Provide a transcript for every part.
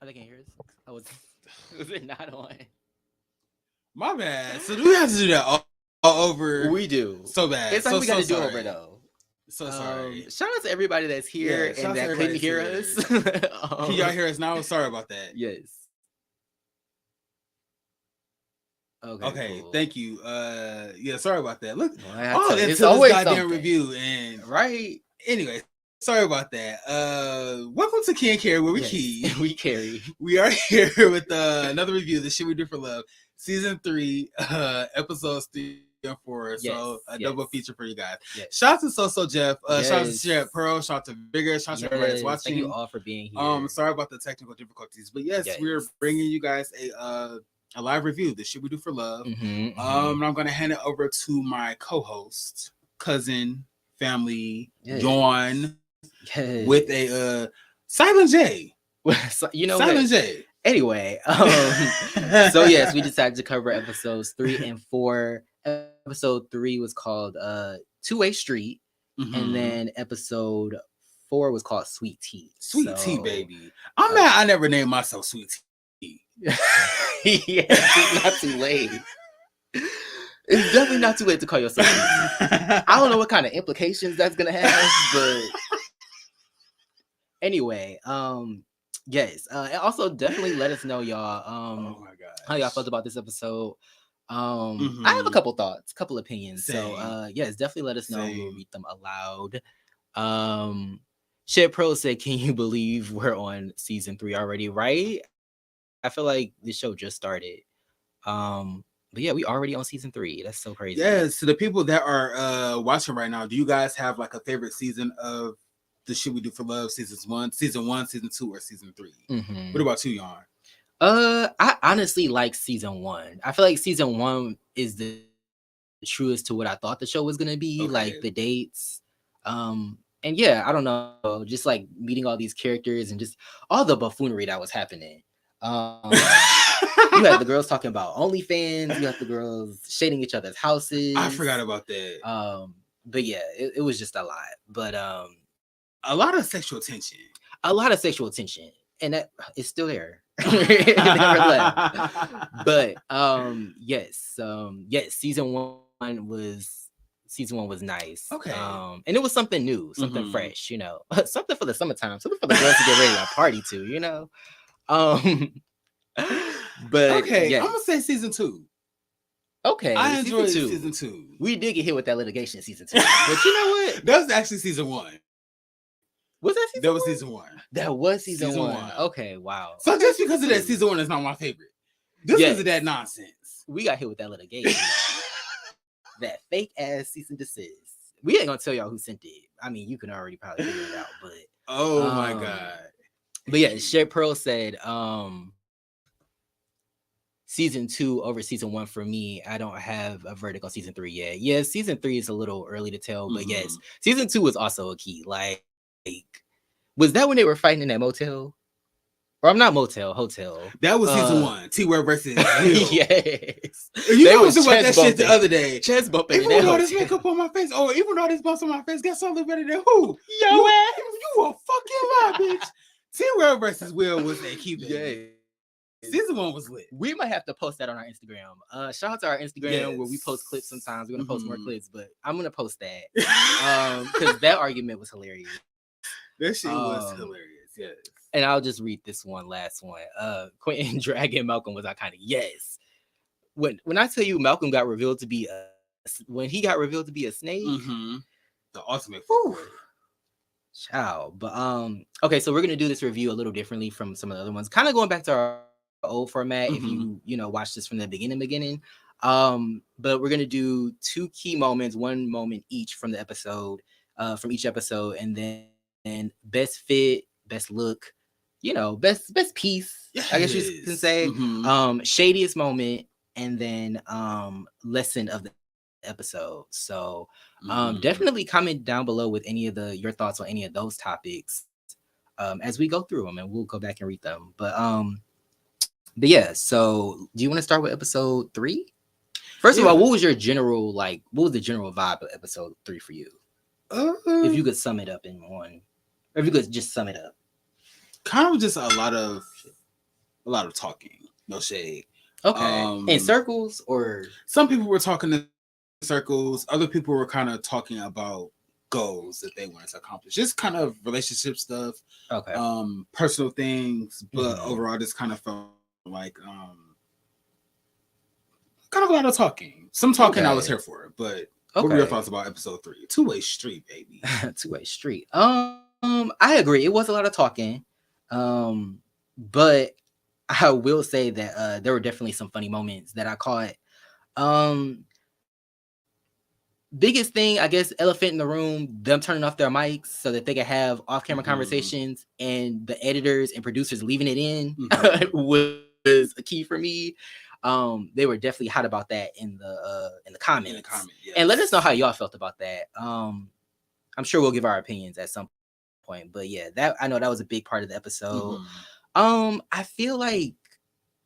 Oh, they can't hear us. Oh, was it not on? My bad. So do we have to do that all over? We do. So bad. It's like we got to do sorry. over though. So sorry. Shout out to everybody that's here Yeah, and that couldn't hear us. Can y'all hear us now? Sorry about that. Yes. Okay, cool. thank you. Yeah, sorry about that. Look, it's until always this goddamn something. review and Right. Anyway, sorry about that. Welcome to Can Carry, where we we carry. We are here with another review of the Shit We Do for Love, season 3, episodes 3 and 4. So a double feature for you guys. Yes. Shout out to So Jeff. Shout out to Chef Pearl. Shout out to Vigor. Shout out to everybody that's watching. Thank you all for being here. Sorry about the technical difficulties, but yes, we're bringing you guys a live review of the Shit We Do for Love. And I'm going to hand it over to my co-host, cousin, family, Dawn, with a Silent J. You know Silent what? J. Anyway, so yes, we decided to cover episodes 3 and 4. Episode 3 was called Two-Way Street, and then episode 4 was called Sweet Tea. Sweet Tea, baby. I'm mad I never named myself Sweet Tea. Yeah, it's not too late. It's definitely not too late to call yourself Sweet Tea. I don't know what kind of implications that's gonna have, but anyway, yes. And also definitely let us know, y'all. Oh my god, how y'all felt about this episode. I have a couple thoughts, couple opinions. Same. So yes, definitely let us know. We'll read them aloud. Shed Pro said, "Can you believe we're on season 3 already?" Right? I feel like this show just started. But yeah, we already on season 3. That's so crazy. Yeah. So the people that are watching right now, do you guys have like a favorite season of the Shit We Do for Love? Season 1, season 2, or season 3? What about you, Yarn? I honestly like season 1. I feel like season 1 is the truest to what I thought the show was gonna be. Like the dates, and yeah, I don't know, just like meeting all these characters and just all the buffoonery that was happening. You had the girls talking about OnlyFans. You had the girls shading each other's houses. I forgot about that. But yeah, it was just a lot. But a lot of sexual tension. And that is still there. It never left. But yes, season 1 was nice. Okay. And it was something new, something fresh, you know, something for the summertime, something for the girls to get ready to party to, you know. But okay, yes. I'm gonna say season 2. Okay, I enjoyed season 2. We did get hit with that litigation in season 2, but you know what? That was actually season 1. Was that season? That was season 1. That was season 1. Okay, wow. So just because of that, season 1 is not my favorite. Just because of that nonsense. We got hit with that litigation. That fake ass cease and desist. We ain't gonna tell y'all who sent it. I mean, you can already probably figure it out, but oh my god. But yeah, Shed Pearl said season 2 over season 1 for me. I don't have a verdict on season 3 yet. Yeah, season 3 is a little early to tell, but yes, season 2 was also a key. Like, was that when they were fighting in that motel? Or I'm not motel, hotel. That was season 1. T-Ware versus yes. You know what about that shit the other day? Chest bumping. Even with all this makeup on my face, or even all this bumps on my face, guess something better than who? Yo ass. You a fucking lie, bitch. T-Ware versus Will was a key. Yeah. Season 1 was lit. We might have to post that on our Instagram. Shout out to our Instagram where we post clips sometimes. We're gonna post more clips, but I'm gonna post that. Because that argument was hilarious. That shit was hilarious, yes. And I'll just read this last one. Quentin Dragon Malcolm was iconic. Yes. When I tell you Malcolm got revealed to be when he got revealed to be a snake, the ultimate. Ciao. But okay, so we're gonna do this review a little differently from some of the other ones. Kind of going back to our old format. If you know watch this from the beginning. But we're gonna do 2 key moments, 1 moment each from the episode, from each episode, and then best fit, best look, you know, best piece. Yes. I guess you can say. Shadiest moment, and then lesson of the episode. So definitely comment down below with any of your thoughts on any of those topics as we go through them, and we'll go back and read them. But yeah, so do you want to start with episode 3? First of all, what was the general vibe of episode 3 for you? If you could sum it up in one, or if you could just sum it up. Kind of just a lot of a lot of talking. No shade. Okay. In circles, or some people were talking in circles. Other people were kind of talking about goals that they wanted to accomplish. Just kind of relationship stuff. Okay. Personal things, but overall, just kind of felt like kind of a lot of talking. Some talking I was here for, but what were your thoughts about episode 3? Two-way street, baby. Two-way street. I agree. It was a lot of talking. But I will say that there were definitely some funny moments that I caught. Biggest thing, I guess, elephant in the room, them turning off their mics so that they can have off-camera conversations, and the editors and producers leaving it in was a key for me. They were definitely hot about that in the comments. Yes. And let us know how y'all felt about that. I'm sure we'll give our opinions at some point, but yeah, that I know that was a big part of the episode. I feel like,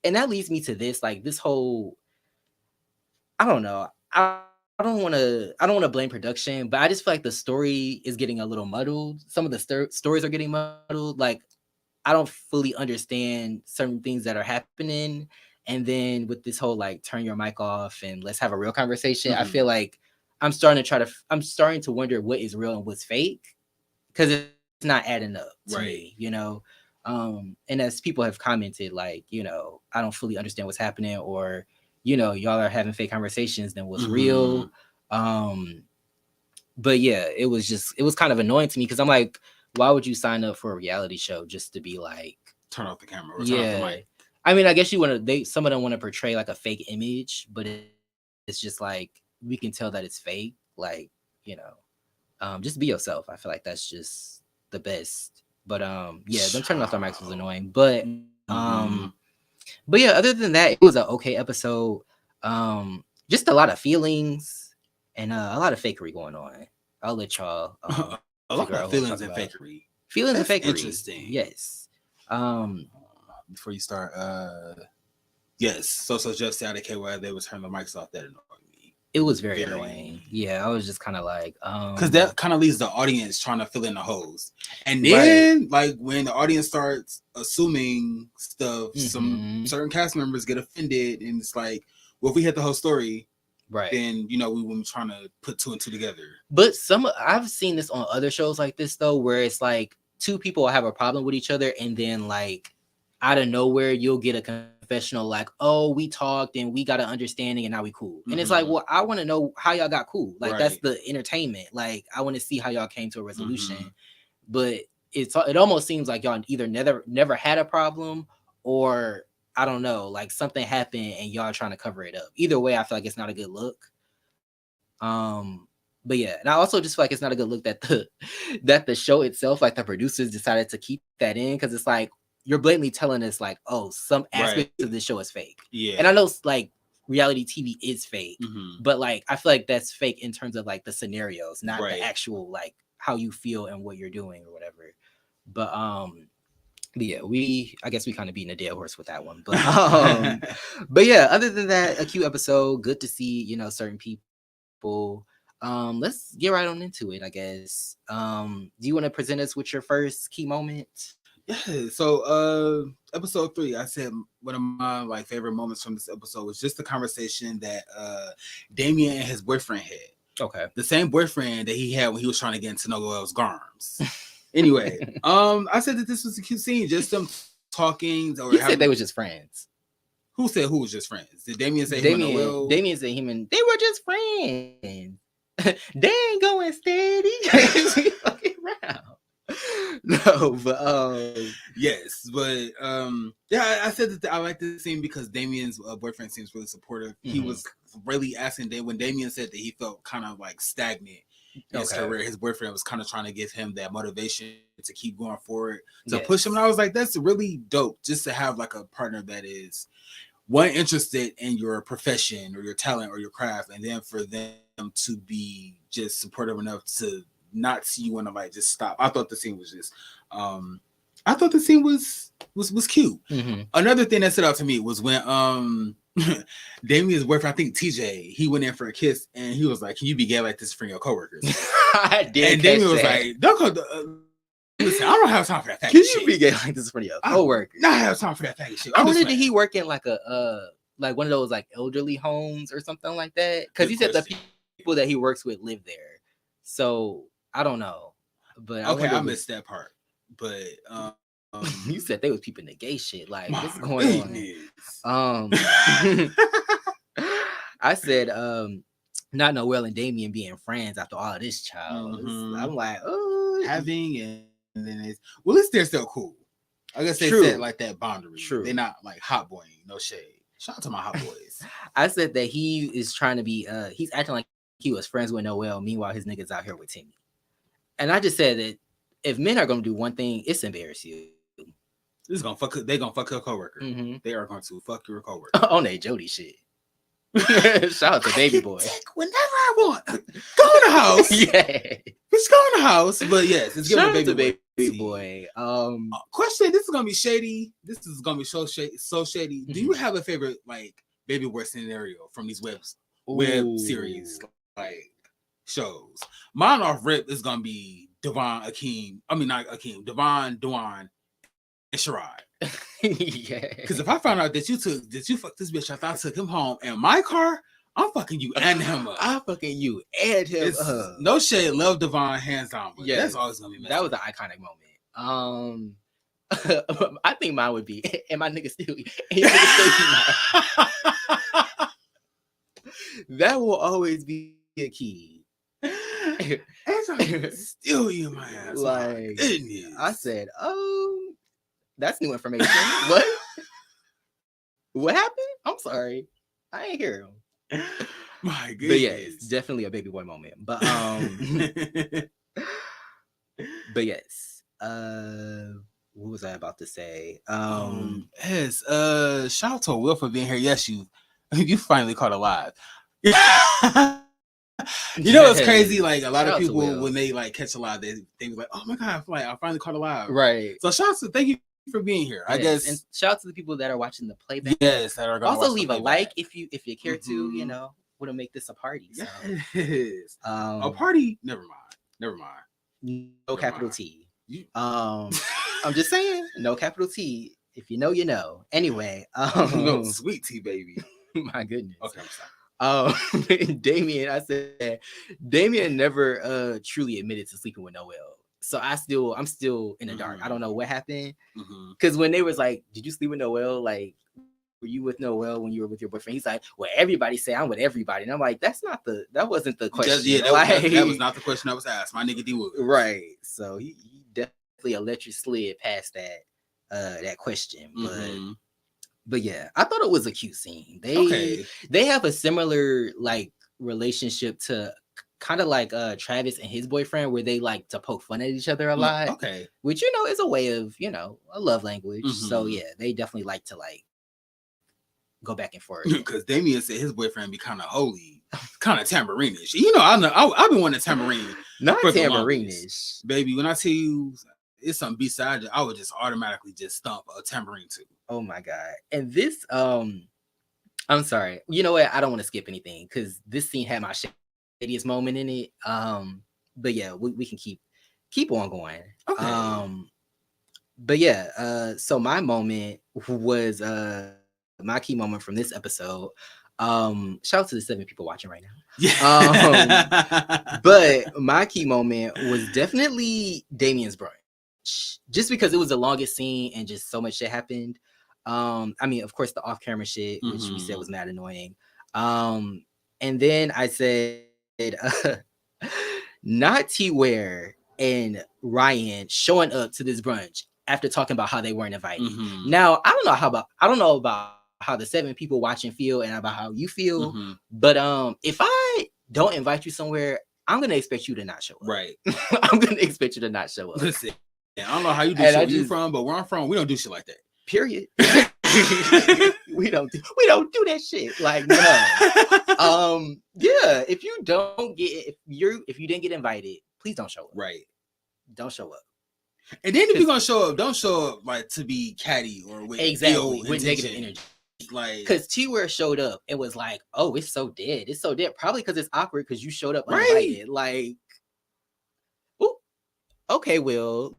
and that leads me to this, like this whole, I don't know, I don't want to blame production, but I just feel like the story is getting a little muddled. Some of the stories are getting muddled. Like, I don't fully understand certain things that are happening. And then with this whole like turn your mic off and let's have a real conversation, I feel like I'm starting to wonder what is real and what's fake, because it's not adding up to me, you know. And as people have commented, like, you know, I don't fully understand what's happening, or, you know, y'all are having fake conversations, then what's real. But yeah, it was kind of annoying to me, because I'm like, why would you sign up for a reality show just to be like, turn off the camera or turn off the mic? I mean, I guess some of them want to portray like a fake image, but it's just like, we can tell that it's fake. Like, you know, just be yourself. I feel like that's just the best. But yeah, them turning off their mics was annoying. But yeah, other than that, it was an okay episode. Just a lot of feelings and a lot of fakery going on. I'll let y'all a lot of feelings and fakery. Feelings and fakery. Interesting. Yes. Before you start, yes. So just out of KY, they would turn the mics off. That annoyed me. It was very annoying. Yeah, I was just kind of like, because that kind of leaves the audience trying to fill in the holes, and then like when the audience starts assuming stuff, some certain cast members get offended, and it's like, well, if we had the whole story, then you know we wouldn't be trying to put two and two together. But I've seen this on other shows like this though, where it's like two people have a problem with each other, and then like out of nowhere you'll get a confessional like, oh, we talked and we got an understanding and now we cool. And it's like, well, I want to know how y'all got cool. Like that's the entertainment. Like I want to see how y'all came to a resolution. But it almost seems like y'all either never had a problem, or I don't know, like something happened and y'all trying to cover it up. Either way, I feel like it's not a good look. But yeah, and I also just feel like it's not a good look that the show itself, like the producers decided to keep that in, because it's like, you're blatantly telling us like, oh, some aspects of this show is fake. Yeah. And I know like reality TV is fake, but like I feel like that's fake in terms of like the scenarios, not the actual like how you feel and what you're doing or whatever. But yeah, I guess we kind of beating a dead horse with that one. But but yeah, other than that, a cute episode, good to see, you know, certain people. Let's get right on into it, I guess. Do you want to present us with your first key moment? Yeah, so episode 3, I said one of my like favorite moments from this episode was just the conversation that Damien and his boyfriend had. Okay. The same boyfriend that he had when he was trying to get into Noel's Garms. Anyway, I said that this was a cute scene, just them talking. Or he said they were just friends. Who said who was just friends? Did Damien say him and Noel? Damien said him and they were just friends. They ain't going steady. Fucking round. No, but yes, but yeah, I said that I like this scene because Damien's boyfriend seems really supportive. He was really asking when Damien said that he felt kind of like stagnant in his career. His boyfriend was kind of trying to give him that motivation to keep going forward, to push him. And I was like, that's really dope, just to have like a partner that is one, interested in your profession or your talent or your craft, and then for them to be just supportive enough to not see you want to like just stop. I thought the scene was just I thought the scene was cute. Another thing that stood out to me was when Damien's boyfriend, I think TJ, he went in for a kiss and he was like, can you be gay like this for your coworkers? I did. And Damien was like, don't call Listen, I don't have time for that faggot Can shit. you be gay like this for your coworker? I don't have time for that faggot shit. I wonder, did he work in like a like one of those like elderly homes or something like that? Because he said the people that he works with live there. So I don't know. But I missed that part. But you said they was peeping the gay shit. Like, what's going on? I said, not Noel and Damien being friends after all of this, child. I'm like, oh, having and then it's they're still cool. I guess they set like that boundary. True. They're not like hot boying, no shade. Shout out to my hot boys. I said that he is trying to be he's acting like he was friends with Noel, meanwhile his niggas out here with Timmy. And I just said that if men are gonna do one thing, it's embarrass you. They're gonna fuck your coworker. They are going to fuck your coworker. On that Jody shit. Shout out to baby boy. Whenever I want. Go in the house. Yeah. Just go in the house. But yes, it's giving baby boy. Question, this is gonna be shady. This is gonna be so shady. Do you have a favorite like baby boy scenario from these web series like shows? Mine off rip is gonna be Devon, Duan, and Sherrod. Yeah. Because if I found out that you fucked this bitch, I took him home in my car, I'm fucking you and him up. I'm fucking you and him up. No shade, love Devon, hands down. Yeah, that's always gonna be messy. That was an iconic moment. I think mine would be, and my nigga still that will always be a key. Still you my ass. Like I said, that's new information. What? What happened? I'm sorry. I ain't hear him. My goodness. But yeah, it's definitely a baby boy moment. But but yes. What was I about to say? Yes. Shout out to Will for being here. Yes, you finally caught alive. You know it's crazy. Like a lot of people when they like catch alive, they be like, "Oh my god, I finally caught alive." Right. So shout out to thank you for being here. Yes. I guess, and shout out to the people that are watching the playback. Yes, that are also leave a like if you care to. You know, want to make this a party. So. Yes. A party. Never mind. No capital T. I'm just saying, no capital T. If you know, you know. Anyway, no sweet tea, baby. My goodness. Okay, I'm sorry. Damien, I said Damien never truly admitted to sleeping with Noel. So I'm still in the dark. I don't know what happened. Because when they was like, did you sleep with Noel? Like, were you with Noel when you were with your boyfriend? He's like, well, everybody say I'm with everybody. And I'm like, that wasn't the question. That was not the question I was asked. My nigga D Wood. Right. So he definitely electric slid past that question. But yeah, I thought it was a cute scene. They have a similar like relationship to kind of like Travis and his boyfriend, where they like to poke fun at each other a lot. Okay. Which, is a way of, a love language. So yeah, they definitely like to like go back and forth. Because Damien said his boyfriend be kind of holy, kind of tambourine-ish. I've been wanting tambourine. Not tambourine-ish. Baby, when I tell you it's something beside it, I would just automatically just stomp a tambourine too. Oh my god. And this I'm sorry. You know what? I don't want to skip anything because this scene had my shadiest moment in it. But yeah, we can keep on going. Okay. But yeah, so my moment was my key moment from this episode. Shout out to the 7 people watching right now. Yeah. But my key moment was definitely Damien's brunch. Just because it was the longest scene and just so much shit happened. I mean, of course, the off-camera shit, which we said was mad annoying. And then I said, not T-Ware and Ryan showing up to this brunch after talking about how they weren't invited. Now, I don't know about how the 7 people watching feel and about how you feel, but if I don't invite you somewhere, I'm gonna expect you to not show up. Right. I'm gonna expect you to not show up. Listen, I don't know how you do shit where you from, but where I'm from, we don't do shit like that. Period. we don't do that shit. Like, no. Yeah, if you didn't get invited, please don't show up. Right. Don't show up. And then if you're gonna show up, don't show up like to be catty or with with negative energy. Like, because T-Ware showed up and was like, "Oh, it's so dead. It's so dead." Probably because it's awkward because you showed up uninvited. Right. Like, ooh, okay, Will.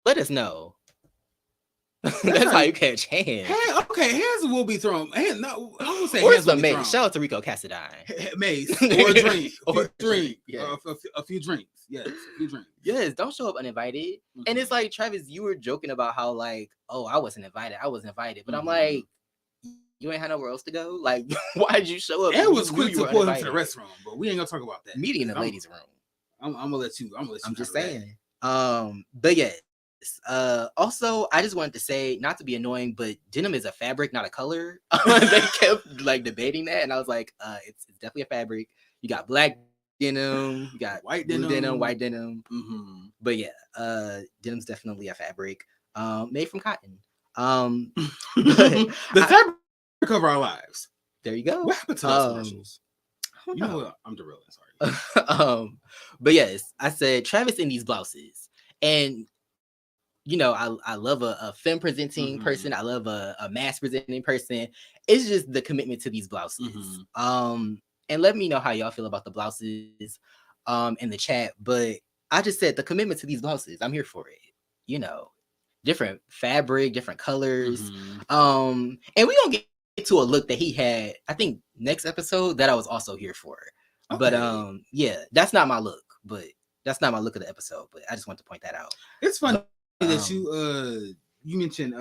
let us know. That's how you catch hands. Okay, hands will be thrown. No, I won't say or hands will some be mace. thrown. Shout out to Rico Cassadine. Mace or a drink, a few drinks. Yes, a few drinks. Yes, don't show up uninvited. Mm-hmm. And it's like, Travis, you were joking about how like, oh, I wasn't invited, but I'm like, you ain't had nowhere else to go. Like, why'd you show up? And it was quick to pull him to the restroom, but we ain't gonna talk about that. Meeting in the ladies' room. I'm gonna let you. I'm just saying. But yes. Also, I just wanted to say, not to be annoying, but denim is a fabric, not a color. They kept like debating that, and I was like, it's definitely a fabric. You got black denim, you got white denim, white denim. Mm-hmm. But yeah, denim's definitely a fabric, made from cotton. The fabric cover our lives. There you go. What happened to those commercials? You know what? I'm derailing. Sorry. But yes, I said Travis in these blouses, and you know, I love a femme presenting person. I love a mass presenting person. It's just the commitment to these blouses. And let me know how y'all feel about the blouses in the chat. But I just said the commitment to these blouses. I'm here for it. You know, different fabric, different colors. And we gonna get to a look that he had, I think, next episode that I was also here for. Okay. But yeah, that's not my look. But that's not my look of the episode. But I just want to point that out. It's funny that you mentioned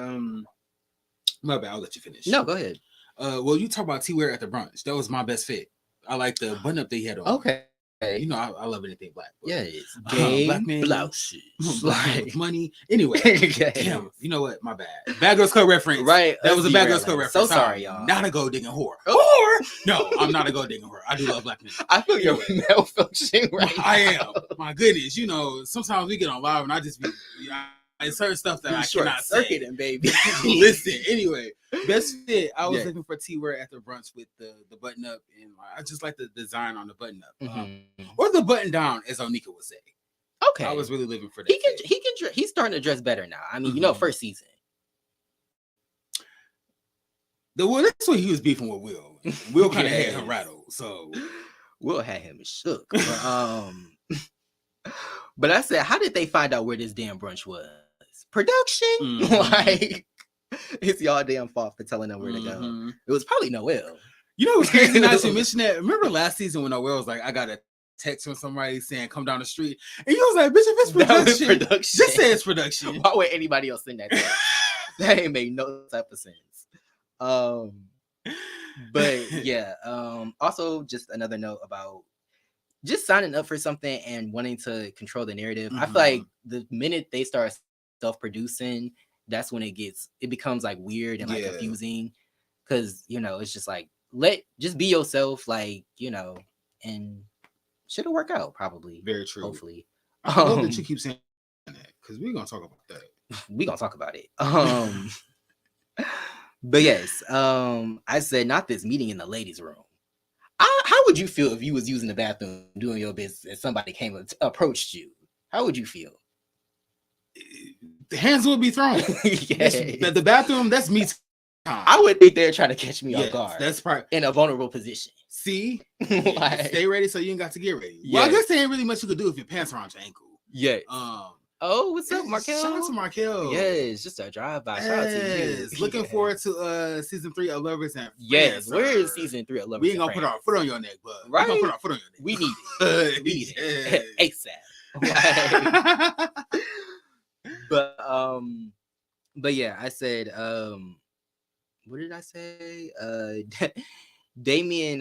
my bad, I'll let you finish. No, go ahead. Well, you talk about T-wear at the brunch. That was my best fit. I like the button up that he had on. Okay. You know, I love anything black. Yeah, it's gay black men blouses. Like money. Anyway, damn, you know what? My bad. Bad Girls Club reference. Right. That was a Bad Girls Club reference. So sorry, y'all. Not a gold digging whore. No, I'm not a gold digging whore. I do love black men. I feel you're malfunctioning right now. I am. My goodness. You know, sometimes we get on live and I just be... It's certain stuff that I cannot say. Baby. Listen, anyway, best fit. I was looking for T-wear at the brunch with the button up, and I just like the design on the button up, or the button down, as Onika would say. Okay, I was really living for that. He can. He's starting to dress better now. I mean, you know, first season. That's when he was beefing with Will. Will kind of had him rattled, so Will had him shook. But I said, how did they find out where this damn brunch was? Production? Like, it's y'all damn fault for telling them where to go. It was probably Noel. You know what's crazy now you mentioned that? Remember last season when Noel was like, I got a text from somebody saying, come down the street. And you was like, bitch, if it's production, just say it's production. Why would anybody else send that text? That ain't made no type of sense. But yeah, also just another note about just signing up for something and wanting to control the narrative. I feel like the minute they start self-producing, that's when it becomes like weird and like confusing, because you know, it's just like, just be yourself, like, you know, and shit'll work out probably. Very true. Hopefully. I hope that you keep saying that, because we're gonna talk about that. We're gonna talk about it. But yes, I said not this meeting in the ladies' room. How would you feel if you was using the bathroom doing your business and somebody came and approached you? How would you feel? The hands would be thrown. The bathroom, that's me time. I would think they're trying to catch me off guard. That's probably in a vulnerable position. See? Like, stay ready so you ain't got to get ready. Well, I guess there ain't really much you could do if your pants are on your ankle. Yeah. Oh, what's up, Markel? Shout out to Markel. Yes, just a drive-by. Shout out to you. Looking forward to season 3 of Lovers and Friends. Yes, where is season 3 of Lovers? We ain't gonna put our foot on your neck, but right? We gonna put our foot on your neck. We need it. We need it ASAP. But yeah, I said, what did I say? Damien,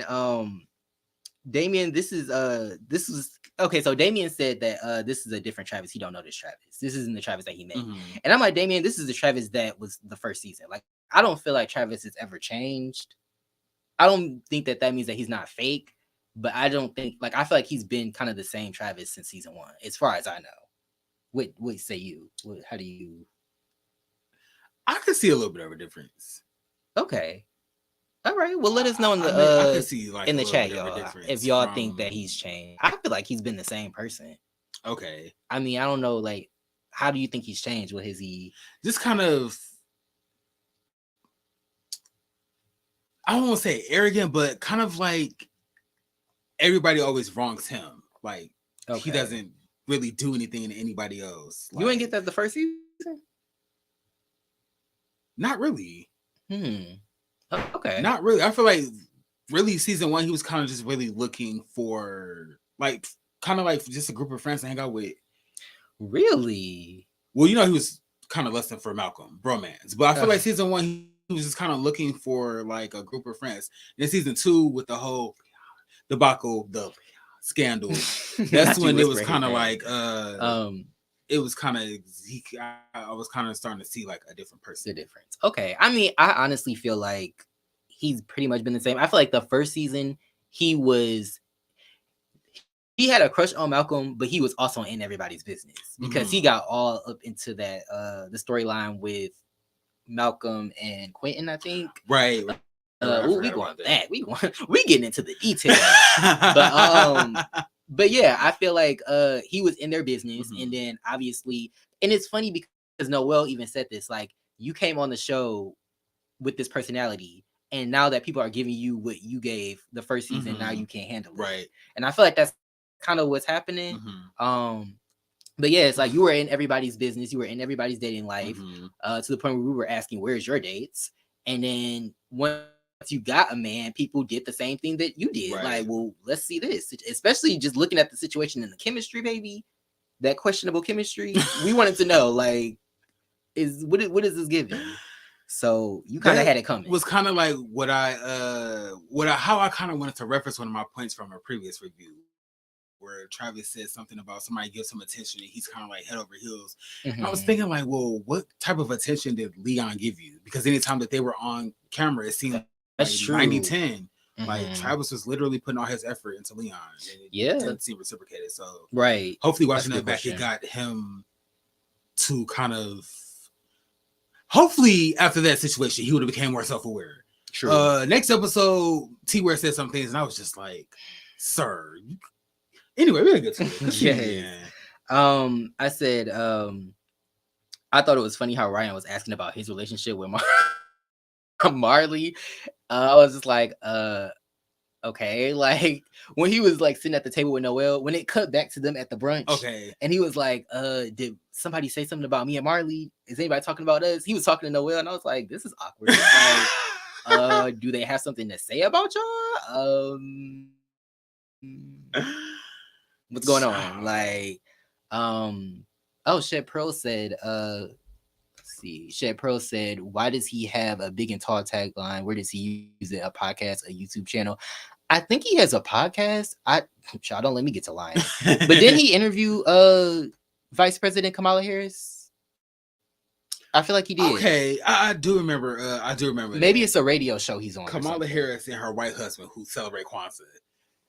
this was okay. So Damien said that this is a different Travis. He don't know this Travis. This isn't the Travis that he met. And I'm like, Damien, this is the Travis that was the first season. Like, I don't feel like Travis has ever changed. I don't think that means that he's not fake, but I don't think, like, I feel like he's been kind of the same Travis since season 1, as far as I know. What say you? How do you? I could see a little bit of a difference. Okay. All right. Well, let us know in the I can see, like, in the chat, y'all, if y'all think that he's changed. I feel like he's been the same person. Okay. I mean, I don't know. Like, how do you think he's changed? What has he? Just kind of. I don't want to say arrogant, but kind of like everybody always wrongs him. Like, he doesn't really do anything to anybody else. Like, you ain't get that the first season? Not really. Okay. Not really. I feel like really season 1 he was kind of just really looking for like kind of like just a group of friends to hang out with. Really? Well, he was kind of less than for Malcolm bromance, but I feel like season 1 he was just kind of looking for like a group of friends. And then season 2 with the whole debacle, the scandal, that's when it was kind of like it was kind of I was kind of starting to see like a different person. The difference. Okay. I mean, I honestly feel like he's pretty much been the same. I feel like the first season he had a crush on Malcolm, but he was also in everybody's business because he got all up into that the storyline with Malcolm and Quentin, I think. Right. We going back. We getting into the details. But yeah, I feel like he was in their business, and then obviously, and it's funny because Noel even said this, like, you came on the show with this personality, and now that people are giving you what you gave the first season, now you can't handle it. Right. And I feel like that's kind of what's happening. But yeah, it's like you were in everybody's business, you were in everybody's dating life, to the point where we were asking, where's your dates? And then once you got a man, people did the same thing that you did. Right. Like, well, let's see this. Especially just looking at the situation and the chemistry, baby, that questionable chemistry. We wanted to know, like, what is this giving? So you kind of had it coming. Was kind of like how I kind of wanted to reference one of my points from a previous review, where Travis said something about somebody gives him attention and he's kind of like head over heels. And I was thinking like, well, what type of attention did Leon give you? Because anytime that they were on camera, it seemed like 90-10. Like Travis was literally putting all his effort into Leon. And it didn't seem reciprocated. So right. Hopefully watching that back, it got him to kind of, hopefully after that situation, he would have became more self-aware. True. Next episode, T-Ware said some things and I was just like, sir, anyway, we're gonna get to it. Yeah. I said, I thought it was funny how Ryan was asking about his relationship with Marley. I was just like, okay. Like when he was like sitting at the table with Noel, when it cut back to them at the brunch, okay, and he was like, did somebody say something about me and Marley? Is anybody talking about us? He was talking to Noel, and I was like, this is awkward. Like, do they have something to say about y'all? What's going on? Like, Shed Pro said, let's see. Shed Pro said, why does he have a big and tall tagline? Where does he use it? A podcast, a YouTube channel? I think he has a podcast. Y'all don't let me get to lying. But didn't he interview Vice President Kamala Harris? I feel like he did. Okay, I do remember. Maybe it's a radio show he's on. Kamala Harris and her white husband who celebrate Kwanzaa.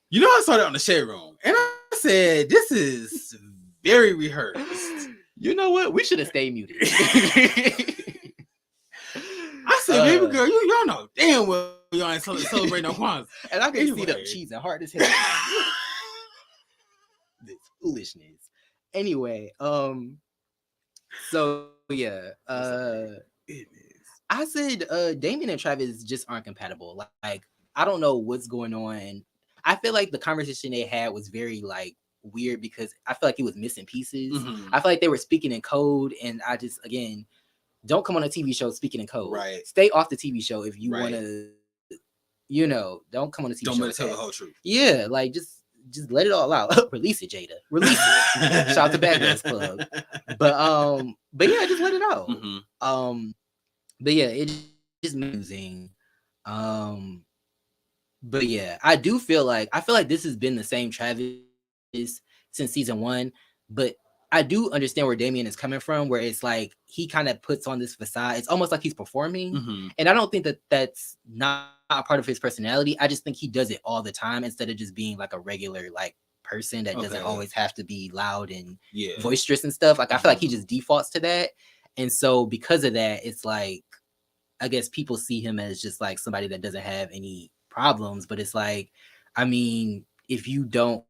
You know, I saw that on the Shade Room, and I said, "This is very rehearsed." You know what? We should have stayed muted. I said, "Baby girl, y'all know damn well y'all ain't celebrating no Kwanzaa." And I can see them cheesing hard as hell. This foolishness. Anyway, so yeah, I said Damien and Travis just aren't compatible. Like I don't know what's going on. I feel like the conversation they had was very like weird because I feel like it was missing pieces. I feel like they were speaking in code, and I just, again, don't come on a TV show speaking in code. Right. Stay off the TV show if you want to, don't come on a TV show. Don't let it tell the whole truth. Yeah, like just let it all out. Release it, Jada. Release it. Shout out to Bad Girls Club. But yeah, just let it out. But yeah, it's just amusing. But yeah, I feel like this has been the same Travis since season 1, but I do understand where Damien is coming from, where it's like he kind of puts on this facade. It's almost like he's performing, and I don't think that that's not a part of his personality. I just think he does it all the time instead of just being like a regular like person that doesn't always have to be loud and boisterous and stuff. Like I feel like he just defaults to that, and so because of that, it's like I guess people see him as just like somebody that doesn't have any problems, but it's like, I mean, if you don't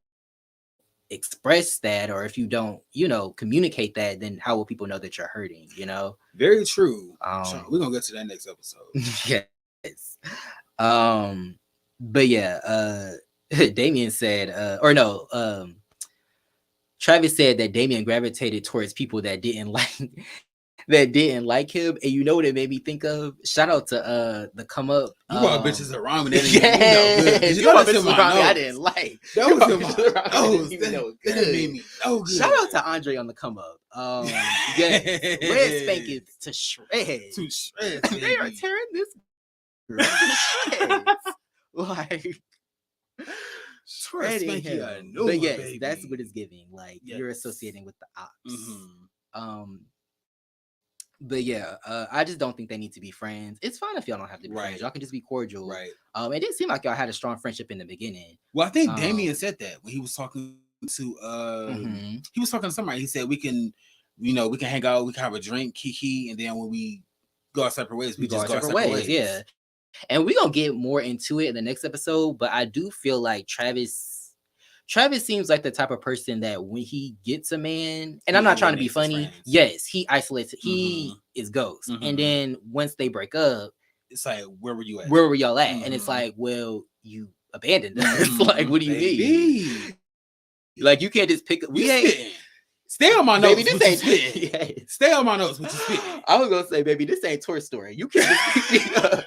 express that, or if you don't, communicate that, then how will people know that you're hurting? Very true. We're gonna get to that next episode. Yes. But yeah, Damien said, Travis said that Damien gravitated towards people that didn't like that didn't like him, and you know what it made me think of? Shout out to the Come Up. You brought bitches around me that didn't yes, even know good. Did you know brought that's in bitches my around me I nose? didn't like. That was in my nose. That made me no good. Shout out to Andre on the Come Up. Yes, Red Spank is to shreds. To shreds, baby. They are tearing this girl to shreds. Like shredding him. But yes, baby. That's what it's giving. Like you're associating with the ops. But yeah, I just don't think they need to be friends. It's fine if y'all don't have to be friends. Y'all can just be cordial. Right. It didn't seem like y'all had a strong friendship in the beginning. Well, I think Damien said that when he was talking to he was talking to somebody. He said we can hang out, we can have a drink, kiki, and then when we go our separate ways, we just go our separate ways. Yeah. And we're gonna get more into it in the next episode, but I do feel like Travis seems like the type of person that when he gets a man, and I'm not trying to be funny, yes, he isolates it. He is ghost. And then once they break up, it's like, where were you at? Where were y'all at? And it's like, well, you abandoned us. Like, what do you mean? Like, you can't just pick up. We ain't. Stay on my notes. Baby, this ain't. Stay on my notes. What you spitting? I was gonna say, baby, this ain't Toy Story. You can't just pick me up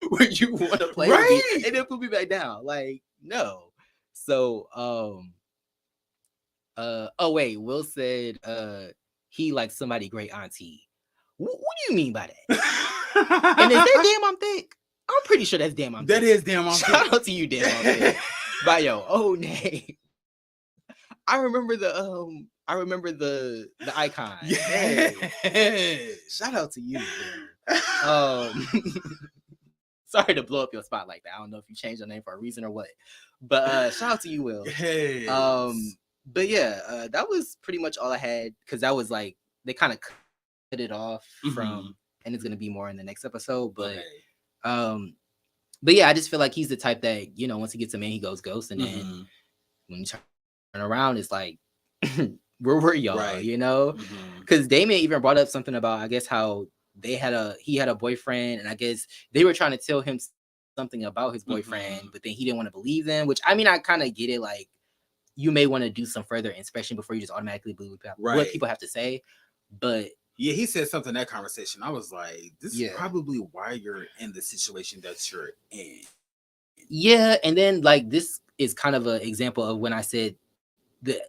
where you want to play with me and then put me back down. Like, no. So, oh wait, Will said, he likes somebody great auntie. What do you mean by that? And is that damn I'm thick? I'm pretty sure that's damn I'm thick. That is damn I'm thick. Shout out to you, damn I'm thick. By your own name. I remember the icon. Yeah. Shout out to you, sorry to blow up your spot like that. I don't know if you changed your name for a reason or what. But shout out to you, Will. Yes. But yeah, that was pretty much all I had, because that was like they kind of cut it off from, and it's gonna be more in the next episode. But but yeah, I just feel like he's the type that, once he gets a man, he goes ghost, and then when you turn around, it's like, where were y'all? Right. Because Damien even brought up something about, I guess, how he had a boyfriend, and I guess they were trying to tell him something about his boyfriend, but then he didn't want to believe them, which, I mean, I kind of get it. Like, you may want to do some further inspection before you just automatically believe what people have to say. But yeah, he said something in that conversation. I was like, this is probably why you're in the situation that you're in. Yeah, and then like this is kind of an example of when I said the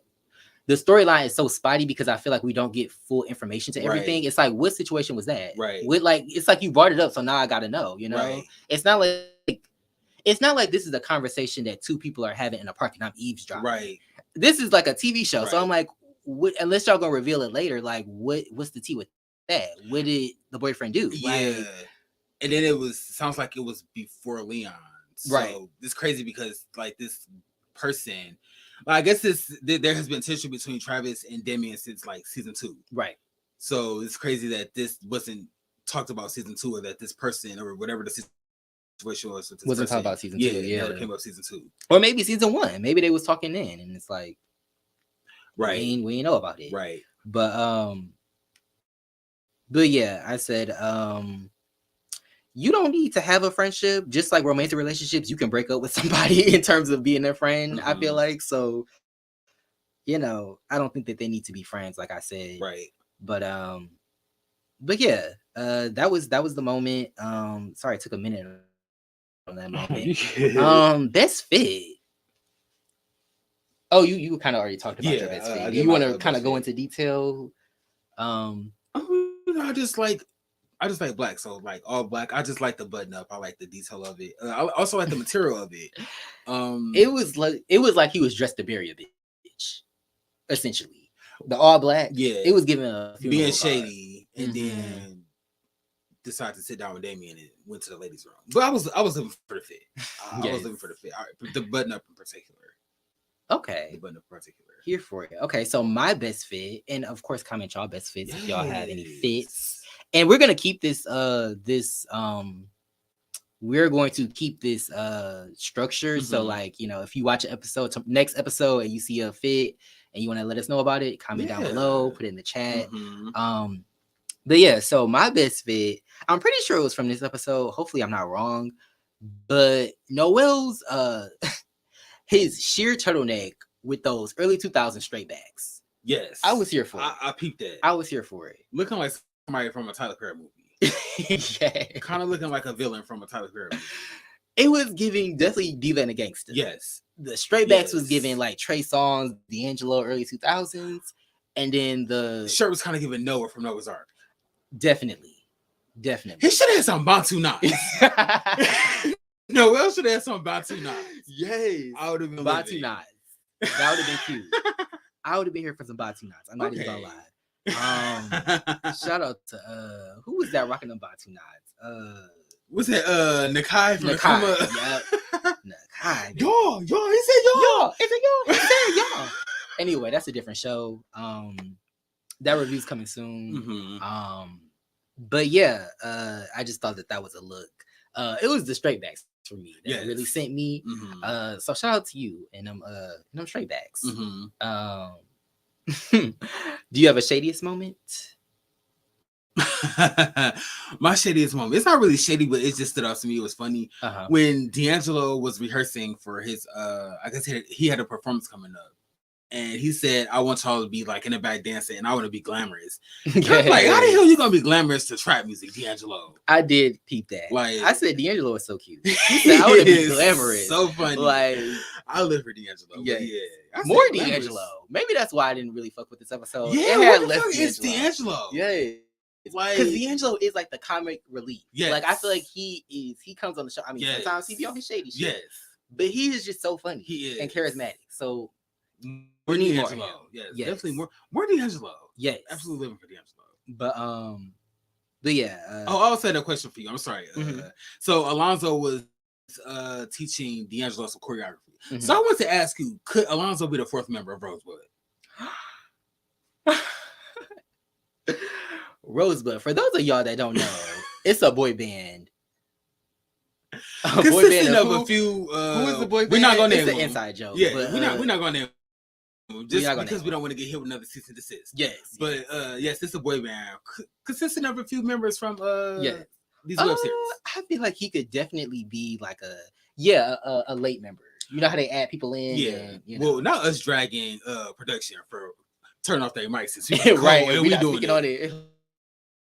storyline is so spotty, because I feel like we don't get full information to everything. Right. It's like, what situation was that? Right. It's like you brought it up, so now I gotta know. Right. It's not like this is a conversation that two people are having in a park and I'm eavesdropping. Right. This is like a TV show, so I'm like, unless y'all gonna reveal it later, like what's the tea with that? What did the boyfriend do? Yeah. And then sounds like it was before Leon. So it's crazy because like this person, I guess there has been tension between Travis and Damien since like season 2. Right. So it's crazy that this wasn't talked about season 2, or that this person or whatever the situation was with this wasn't talked about season 2. Yeah, never came up season 2. Or maybe season 1. Maybe they was talking then, and it's like, right, we ain't know about it. Right. But yeah, I said, you don't need to have a friendship. Just like romantic relationships, you can break up with somebody in terms of being their friend. I feel like, so, I don't think that they need to be friends, like I said. Right. But yeah, that was the moment. Sorry, it took a minute on that moment. Best fit. Oh, you kind of already talked about your best fit. Do you want to kind of go into detail? I just like black, so like all black. I just like the button up. I like the detail of it. I also like the material of it. It was like he was dressed to bury a bitch, essentially. The all black. Yeah, it was giving a being shady, and then decided to sit down with Damien and went to the ladies' room. But I was looking for the fit. I was looking for the fit. The button up in particular. Okay. The button up in particular. Here for it. Okay, so my best fit, and of course, comment y'all best fits if y'all have any fits. And we're gonna keep this we're going to keep this structure. So like, if you watch an episode, next episode, and you see a fit and you want to let us know about it, comment down below, put it in the chat. But yeah, so my best fit, I'm pretty sure it was from this episode. Hopefully I'm not wrong. But Noel's his sheer turtleneck with those early 2000s straight backs. Yes. I was here for it. I peeped that. I was here for it. Looking like somebody from a Tyler Perry movie. Yeah. Kind of looking like a villain from a Tyler Perry movie. It was giving definitely Diva and the Gangster. Yes. The Straight Backs was giving like Trey Songz, D'Angelo, early 2000s. And then the shirt was kind of giving Noah from Noah's Ark. Definitely. He should have had some Bantu knots. Noel should have had some Bantu knots. Yes. I would have been Bantu knots. That would have been cute. I would have been here for some Bantu knots. I'm not even gonna lie. Shout out to who was that rocking them Bantu knots? Was it Nakai from Nakai? Yeah. Nakai. Y'all, he said y'all. He said y'all. Anyway, that's a different show. That review's coming soon. But yeah, I just thought that was a look. It was the Straight Backs for me that really sent me. So shout out to you and them Straight Backs. Do you have a shadiest moment? My shadiest moment. It's not really shady, but it just stood out to me. It was funny when D'Angelo was rehearsing for his. I guess he had a performance coming up. And he said, I want y'all to be like in the back dancing and I want to be glamorous. Like, how the hell you gonna be glamorous to trap music, D'Angelo? I did peep that. Like, I said D'Angelo is so cute. He said, I want to be glamorous. So funny. Like, I live for D'Angelo. Yeah. More D'Angelo. Maybe that's why I didn't really fuck with this episode. Yeah, it had less it's D'Angelo. Yeah. Like, because D'Angelo is like the comic relief. Yeah. Like, I feel like he comes on the show. I mean, sometimes he be on his shady shit. Yes. But he is just so funny. He is. And charismatic. So we need D'Angelo. Yes. Definitely more D'Angelo. Yes. Absolutely living for D'Angelo. But yeah. I'll say that question for you. I'm sorry. So Alonzo was teaching D'Angelo some choreography. So I want to ask you, could Alonzo be the fourth member of Rosebud? Rosebud. For those of y'all that don't know, it's a boy band. Consisting of a few. Who is the boy band? We're not going to name an inside joke. Yeah, we're not going to name them. Just because we don't want to get hit with another cease and desist. Yes. But yes, it's a boy band. Consisting of a few members from these web series. I feel like he could definitely be like a late member. You know how they add people in? Yeah. And, well, not us dragging production for turn off their mics and right. And we not speaking on it.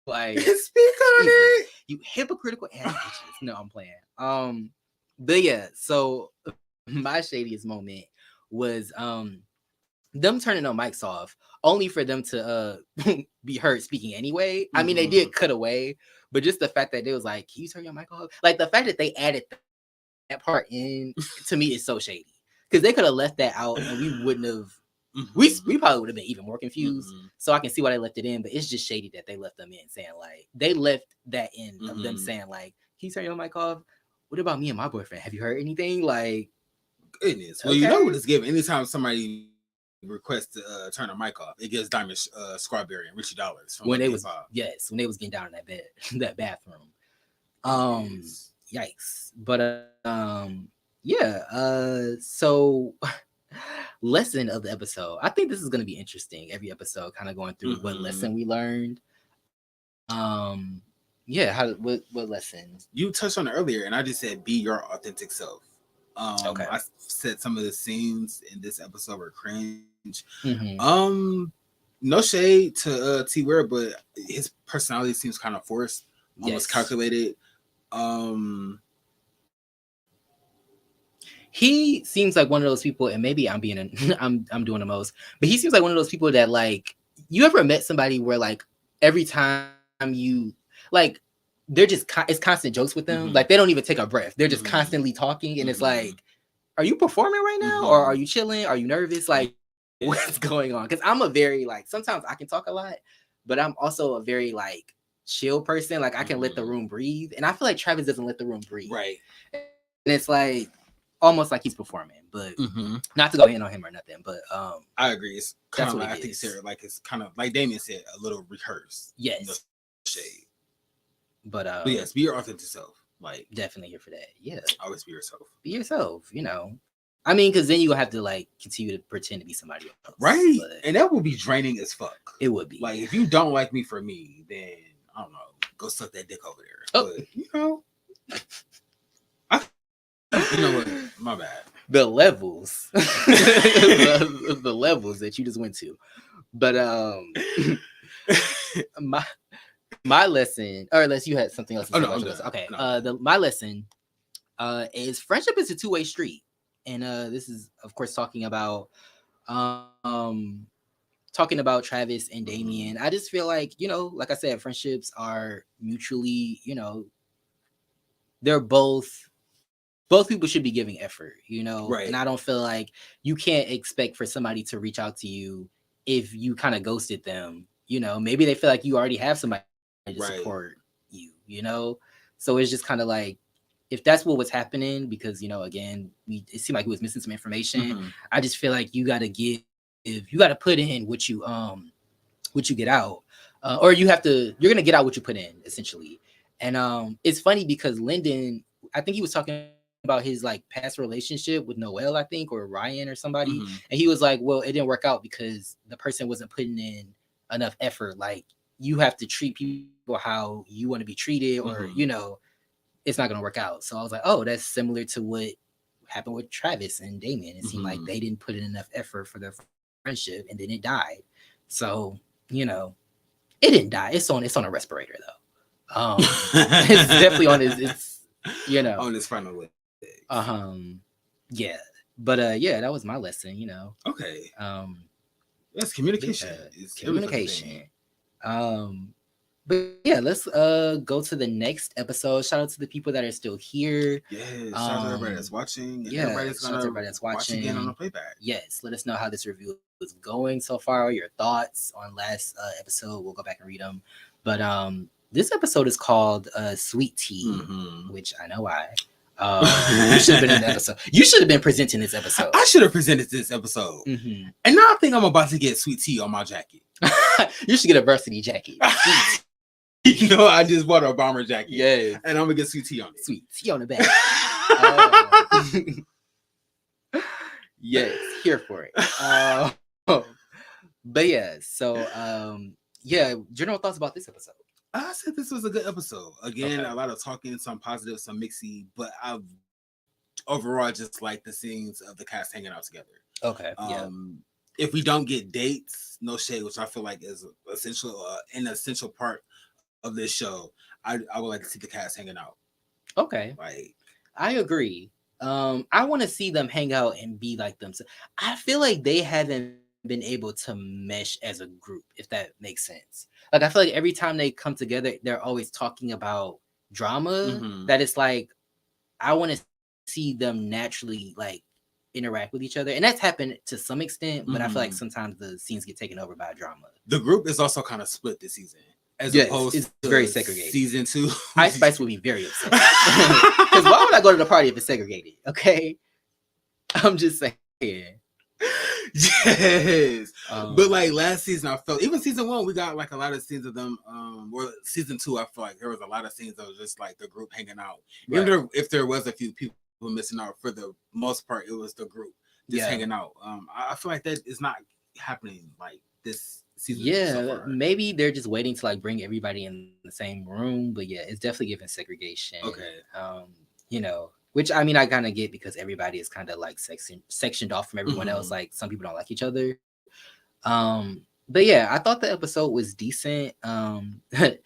Like speak on it. You hypocritical ass bitches. No, I'm playing. But yeah, so my shadiest moment was them turning their mics off only for them to be heard speaking anyway. I mean, they did cut away, but just the fact that they was like, can you turn your mic off? Like the fact that they added that part in to me is so shady. Because they could have left that out and we wouldn't have we probably would have been even more confused. So I can see why they left it in, but it's just shady that they left them in saying like they left that in of them saying like, can you turn your mic off? What about me and my boyfriend? Have you heard anything? Like goodness. Well, you know what it's giving. Anytime somebody requests to turn a mic off, it gives Diamond Scarberry and Richie Dollars from when they was when they was getting down in that bed, that bathroom. Yikes. But so lesson of the episode. I think this is going to be interesting. Every episode kind of going through what lesson we learned. What lessons? You touched on it earlier, and I just said be your authentic self. Okay. I said some of the scenes in this episode were cringe. No shade to T Ware, but his personality seems kind of forced, almost calculated. He seems like one of those people, and maybe I'm doing the most, but he seems like one of those people that like, you ever met somebody where like every time you like, they're just it's constant jokes with them. Like they don't even take a breath. They're just constantly talking, and it's like, are you performing right now, or are you chilling? Are you nervous? Like, what's going on? Because I'm a very like, sometimes I can talk a lot, but I'm also a very like chill person. Like I can let the room breathe, and I feel like Travis doesn't let the room breathe. Right, and it's like almost like he's performing, but not to go in on him or nothing. But I agree. It's kind of like I think Sarah, like it's kind of like Damien said, a little rehearsed. Yes, no shade. But yes, be your authentic self. Like definitely here for that. Yeah, always be yourself. Be yourself. You know, I mean, because then you have to like continue to pretend to be somebody else, right? And that would be draining as fuck. It would be. Like if you don't like me for me, then I don't know, go suck that dick over there. Oh. But you know, you know what? My bad. The levels, the levels that you just went to, but my lesson, or unless you had something else to say about your lesson. Okay. No. My lesson is friendship is a two-way street. And this is of course talking about Travis and Damien. I just feel like, like I said, friendships are mutually, they're both people should be giving effort, Right. And I don't feel like you can't expect for somebody to reach out to you if you kind of ghosted them. Maybe they feel like you already have somebody to support you. So it's just kind of like, if that's what was happening, because again, it seemed like he was missing some information. I just feel like you got to put in what you get out, or you're gonna get out what you put in, essentially. And it's funny because Lyndon, I think he was talking about his like past relationship with Noel, I think, or Ryan or somebody, and he was like, well, it didn't work out because the person wasn't putting in enough effort. Like, you have to treat people how you want to be treated, or it's not gonna work out. So I was like, oh, that's similar to what happened with Travis and Damien. It seemed like they didn't put in enough effort for their friendship, and then it died. So it didn't die. It's on a respirator though. It's definitely on his on his final leg. Yeah. But yeah, that was my lesson. Okay. That's communication. It's communication. But yeah, let's go to the next episode. Shout out to the people that are still here. Yes, shout out to everybody that's watching. And everybody that's watching again on the playback. Yes, let us know how this review is going so far. Your thoughts on last episode. We'll go back and read them. But this episode is called Sweet Tea, which I know why. You should have been in the episode. You should have been presenting this episode. I should have presented this episode. And now I think I'm about to get sweet tea on my jacket. You should get a varsity jacket. I just bought a bomber jacket. Yeah. And I'm going to get sweet tea on it. Sweet tea on the back. Yes, here for it. But yeah, so general thoughts about this episode. I said this was a good episode. Again, a lot of talking, some positive, some mixy, but I've overall just like the scenes of the cast hanging out together. Okay. If we don't get dates, no shade, which I feel like is an essential part of this show, I would like to see the cast hanging out. Okay. Like, I agree. I want to see them hang out and be like themselves. I feel like they haven't been able to mesh as a group, if that makes sense. Like, I feel like every time they come together, they're always talking about drama. That it's like, I want to see them naturally like interact with each other, and that's happened to some extent. But I feel like sometimes the scenes get taken over by drama. The group is also kind of split this season, as opposed it's to very segregated. Season 2, Ice Spice would be very upset because why would I go to the party if it's segregated? Okay, I'm just saying. Yes, but like last season, I felt even season 1, we got like a lot of scenes of them. Or season 2, I feel like there was a lot of scenes of just like the group hanging out. Right. Even if there was a few people missing out, for the most part, it was the group just hanging out. I feel like that is not happening like this season. Yeah, so maybe they're just waiting to like bring everybody in the same room. But yeah, it's definitely giving segregation. Okay. Which I mean, I kind of get because everybody is kind of like sectioned off from everyone else. Like, some people don't like each other. But yeah, I thought the episode was decent. The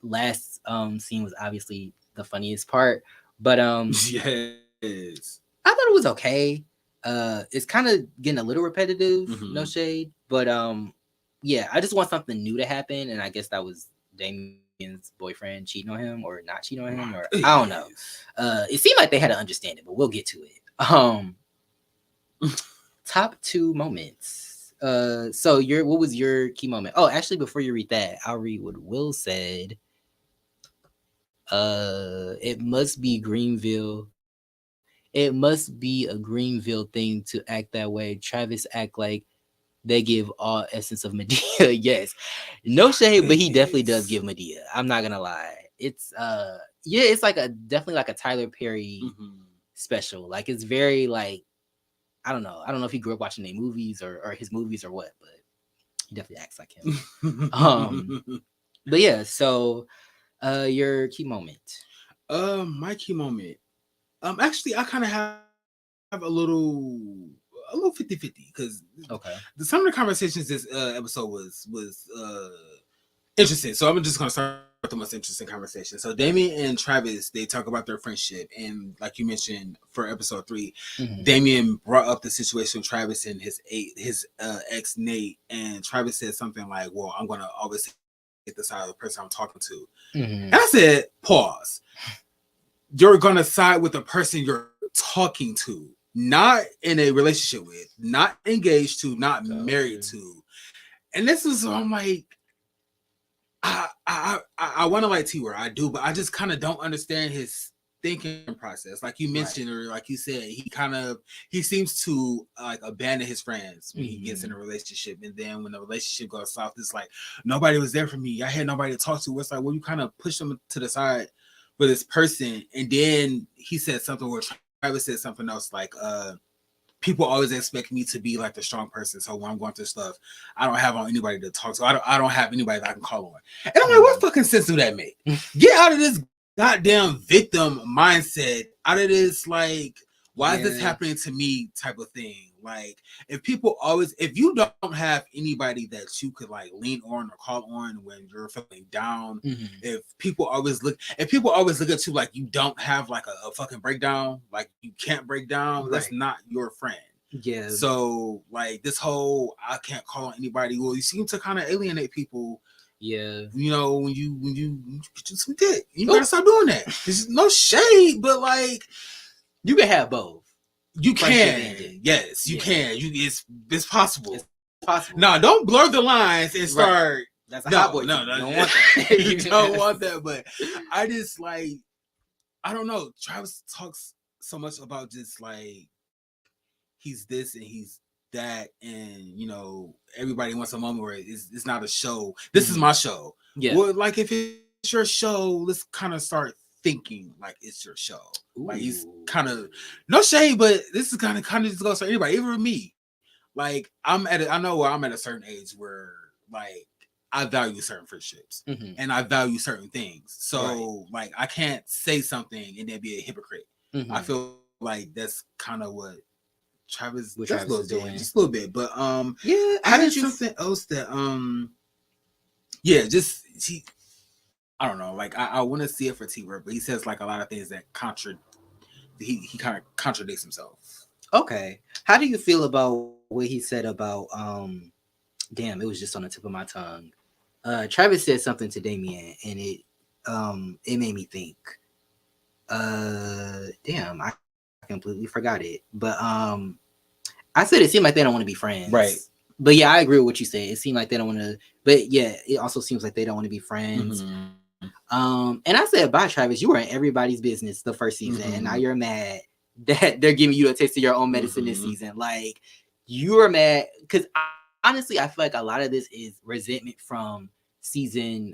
last scene was obviously the funniest part, but yes, I thought it was okay. It's kind of getting a little repetitive, no shade, but yeah, I just want something new to happen, and I guess that was Damien's boyfriend cheating on him or not cheating on him, or I don't know. It seemed like they had to understand it, but we'll get to it. Top 2 moments. So what was your key moment? Oh, actually, before you read that, I'll read what Will said. It must be Greenville. It must be a Greenville thing to act that way. Travis act like they give all essence of Medea. Yes, no shade, but he definitely does give Medea. I'm not gonna lie. It's it's like definitely like a Tyler Perry special. Like, it's very like, I don't know if he grew up watching their movies or his movies or what, but he definitely acts like him. But yeah, so your key moment. My key moment. Actually, I kind of have a little 50-50 because some of the conversations this episode was interesting. So I'm just gonna start with the most interesting conversation. So Damien and Travis, they talk about their friendship, and like you mentioned for episode 3, Damien brought up the situation with Travis and his ex Nate, and Travis said something like, "Well, I'm gonna always take the side of the person I'm talking to," and I said, "Pause. You're gonna side with the person you're talking to, not in a relationship with, not engaged to, not married to." And this is, I'm like, I want to like T-Word, I do, but I just kind of don't understand his thinking process. Like you mentioned, or like you said, he seems to like abandon his friends when he gets in a relationship, and then when the relationship goes south, it's like nobody was there for me. I had nobody to talk to. It's like, well, you kind of push them to the side for this person, and then he said something where Travis said something else like, people always expect me to be like the strong person. So when I'm going through stuff, I don't have anybody to talk to. I don't have anybody that I can call on. And I'm like, what fucking sense do that make? Get out of this goddamn victim mindset. Out of this, like, why is this happening to me type of thing? Like, if you don't have anybody that you could like lean on or call on when you're feeling down, if people always look at you like you don't have like a fucking breakdown, like you can't break down, that's not your friend. Yeah. So like this whole I can't call on anybody. Well, you seem to kind of alienate people. Yeah. You know, when you get some dick, you gotta stop doing that. There's no shade, but like you can have both. You can. Yes, you can. It's possible. It's possible. No, don't blur the lines and start. That's a hot boy. No, you don't want that. You don't want that. But I just like, I don't know. Travis talks so much about just like he's this and he's that, and you know everybody wants a moment where it's not a show. This is my show. Yeah. Well, like if it's your show, let's kind of start thinking like it's your show. Ooh. Like he's kind of no shade, but this is kind of just goes for anybody, even me. Like I know where I'm at a certain age where like I value certain friendships and I value certain things. So like I can't say something and then be a hypocrite. I feel like that's kind of what Travis is doing just a little bit. But I did something else that I don't know. Like I want to see it for T-Word, but he says like a lot of things that he kind of contradicts himself. Okay. How do you feel about what he said about damn, it was just on the tip of my tongue. Travis said something to Damien and it made me think. Damn, I completely forgot it. But I said it seemed like they don't want to be friends. Right. But yeah, I agree with what you said. It seemed like they don't want to, but yeah, it also seems like they don't want to be friends. And I said, bye, Travis. You were in everybody's business the first season, and now you're mad that they're giving you a taste of your own medicine this season. Like, you are mad because honestly, I feel like a lot of this is resentment from season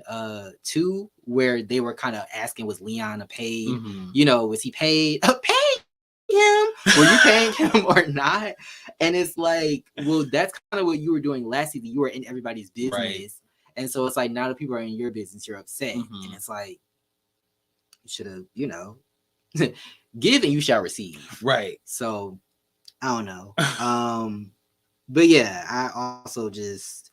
2, where they were kind of asking, was Leon paid? You know, was he paid? Paid him? Were you paying him or not? And it's like, well, that's kind of what you were doing last season. You were in everybody's business. Right. And so it's like, now that people are in your business, you're upset. And it's like, you should have, you know, give and you shall receive. Right. So, I don't know. But yeah, I also just,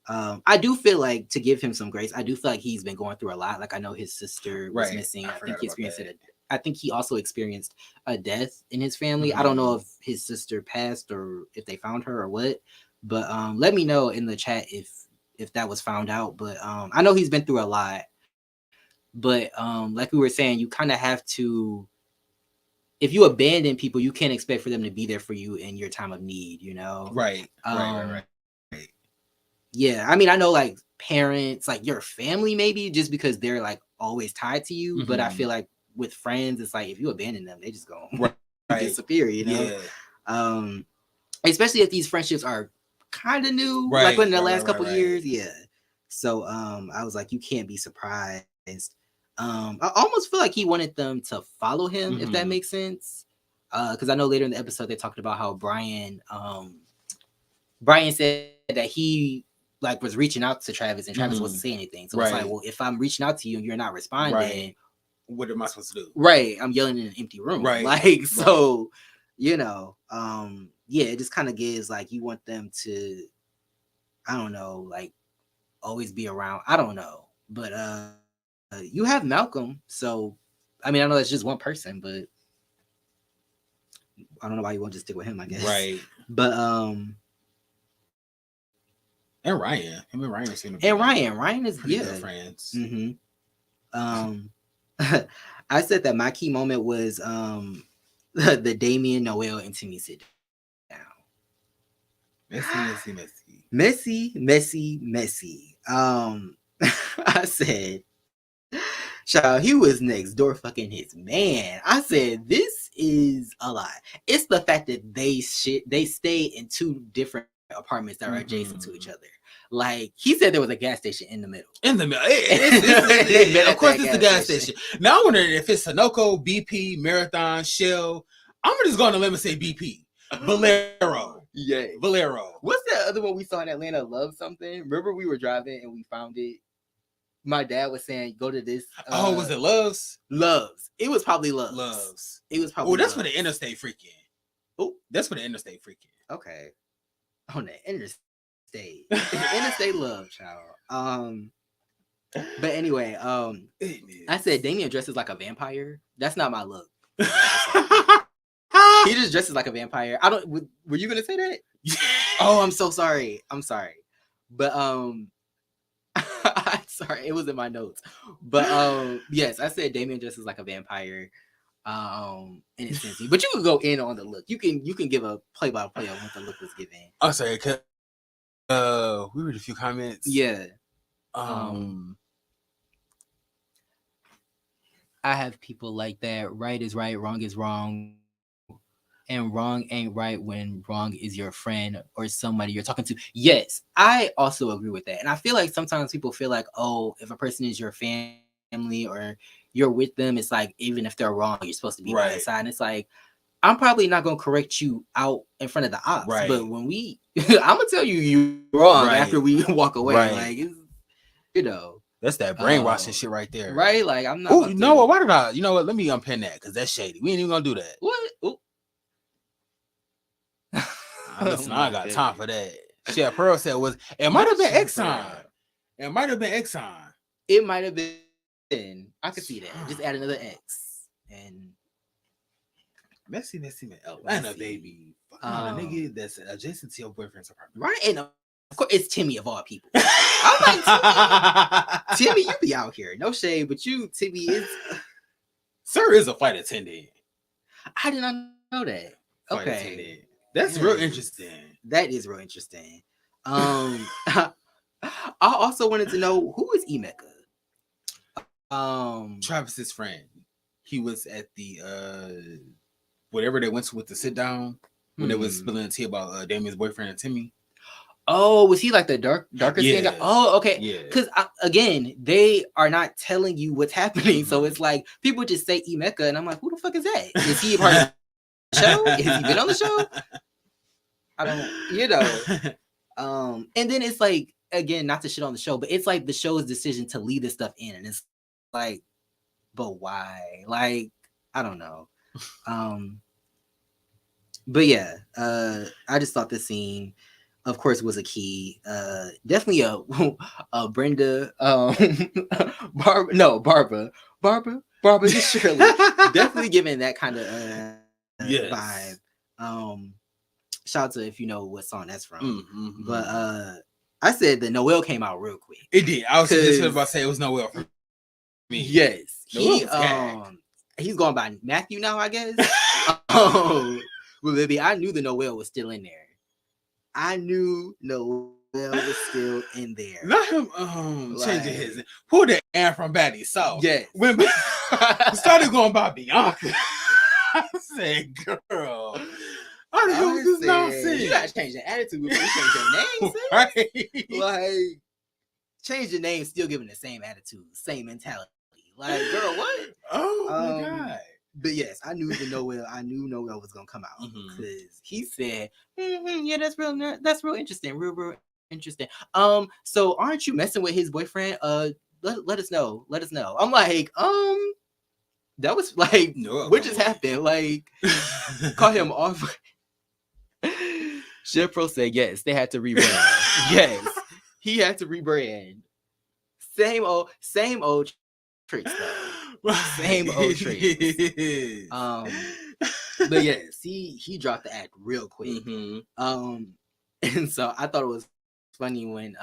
I do feel like, to give him some grace, I do feel like he's been going through a lot. Like, I know his sister was missing. I think he experienced it. I think he also experienced a death in his family. I don't know if his sister passed or if they found her or what. But let me know in the chat if that was found out. But I know he's been through a lot. But like we were saying, you kind of have to, if you abandon people, you can't expect for them to be there for you in your time of need, you know? Right. Right. Yeah. I mean, I know like parents, like your family, maybe just because they're like always tied to you. But I feel like with friends, it's like if you abandon them, they just go disappear, you know? Yeah. Especially if these friendships are kind of new, like in the last couple years. Yeah. So I was like, you can't be surprised. I almost feel like he wanted them to follow him, if that makes sense. Because I know later in the episode they talked about how Brian said that he like was reaching out to Travis and Travis wasn't saying anything. So it's like, well, if I'm reaching out to you and you're not responding, what am I supposed to do? Right. I'm yelling in an empty room. Right. Like, so, you know, yeah, it just kind of gives like, you want them to, I don't know, like always be around. I don't know, but you have Malcolm, so I mean, I know that's just one person, but I don't know why you won't just stick with him, I guess. Right. But and Ryan. Him and Ryan seem to be Ryan is pretty good friends. Mm-hmm. I said that my key moment was the Damien, Noel, and Timmy sit down. Messy. I said, child, he was next door fucking his man. I said, this is a lie. It's the fact that they stay in two different apartments that are adjacent to each other. Like, he said there was a gas station in the middle. Of course, it's the gas station. Now, I wonder if it's Sunoco, BP, Marathon, Shell. I'm just going to let me say BP. Valero. Yeah. Valero. What's that other one we saw in Atlanta? Love something? Remember we were driving and we found it? My dad was saying, go to this. Was it Loves? Loves. It was probably Loves. Loves. It was probably that's for the interstate freaking. Oh, that's for the interstate freaking. Okay. On the interstate. Interstate love, child. But anyway, I said Damien dresses like a vampire. That's not my look. He just dresses like a vampire. I don't. Were you gonna say that? Oh, I'm so sorry. I'm sorry. But sorry, it was in my notes. But yes, I said Damien dresses like a vampire. In a sense, but you can go in on the look. You can give a play-by-play on what the look was given. Oh, sorry. We read a few comments. Yeah. I have people like that. Right is right, wrong is wrong. And wrong ain't right when wrong is your friend or somebody you're talking to. Yes, I also agree with that. And I feel like sometimes people feel like, oh, if a person is your family or you're with them, it's like, even if they're wrong, you're supposed to be by their side. And it's like, I'm probably not going to correct you out in front of the ops. Right. But when I'm going to tell you're wrong after we walk away. Right. Like, it's, you know. That's that brainwashing shit right there. Right? Like, I'm not. Oh, you know what? Why did I? You know what? Let me unpin that because that's shady. We ain't even going to do that. What? Ooh. Listen, I got time for that. Shit, Pearl said it might have been Exxon. It might have been Exxon. It might have been. I could see that. Just add another X and messy, Atlanta, baby. A nigga that's adjacent to your boyfriend's apartment, right? And of course, it's Timmy of all people. I'm like, Timmy, you be out here. No shade, but Timmy is. Sir is a flight attendant. I did not know that. Flight attendant. That's real interesting. That is real interesting. I also wanted to know, who is Emeka? Travis's friend. He was at the whatever they went to with the sit down when they was spilling the tea about Damien's boyfriend and Timmy. Oh, was he like the darker skin guy? Oh, okay. Yeah. Because again, they are not telling you what's happening, so it's like people just say Emeka, and I'm like, who the fuck is that? Is he a part of the show? Has he been on the show? I don't, and then it's like, again, not to shit on the show, but it's like the show's decision to leave this stuff in, and it's like, but why? Like, I don't know. But yeah, I just thought this scene, of course, was a key. Definitely a Brenda, Barbara, just Shirley. Definitely giving that kind of vibe. Shout out to if you know what song that's from. But I said that Noel came out real quick. It did. I was just about to say it was Noel for me. Yes. He's going by Matthew now, I guess. Well, baby, I knew the Noel was still in there. Not him changing his pull the air from Batty South. Yes. When started going by Bianca. I said, girl. You gotta change the attitude before you change your name. Right. Like, change the name, still giving the same attitude, same mentality. Like, girl, what? Oh my God. But yes, I knew Noel was gonna come out because he said, yeah, that's real interesting. Real interesting. So aren't you messing with his boyfriend? Let us know. I'm like, that was like, what just happened? Like, call him off. Chef Pro said yes, they had to rebrand. Yes, he had to rebrand. Same old tricks though. Same old tricks. But yes, he dropped the act real quick. And so I thought it was funny when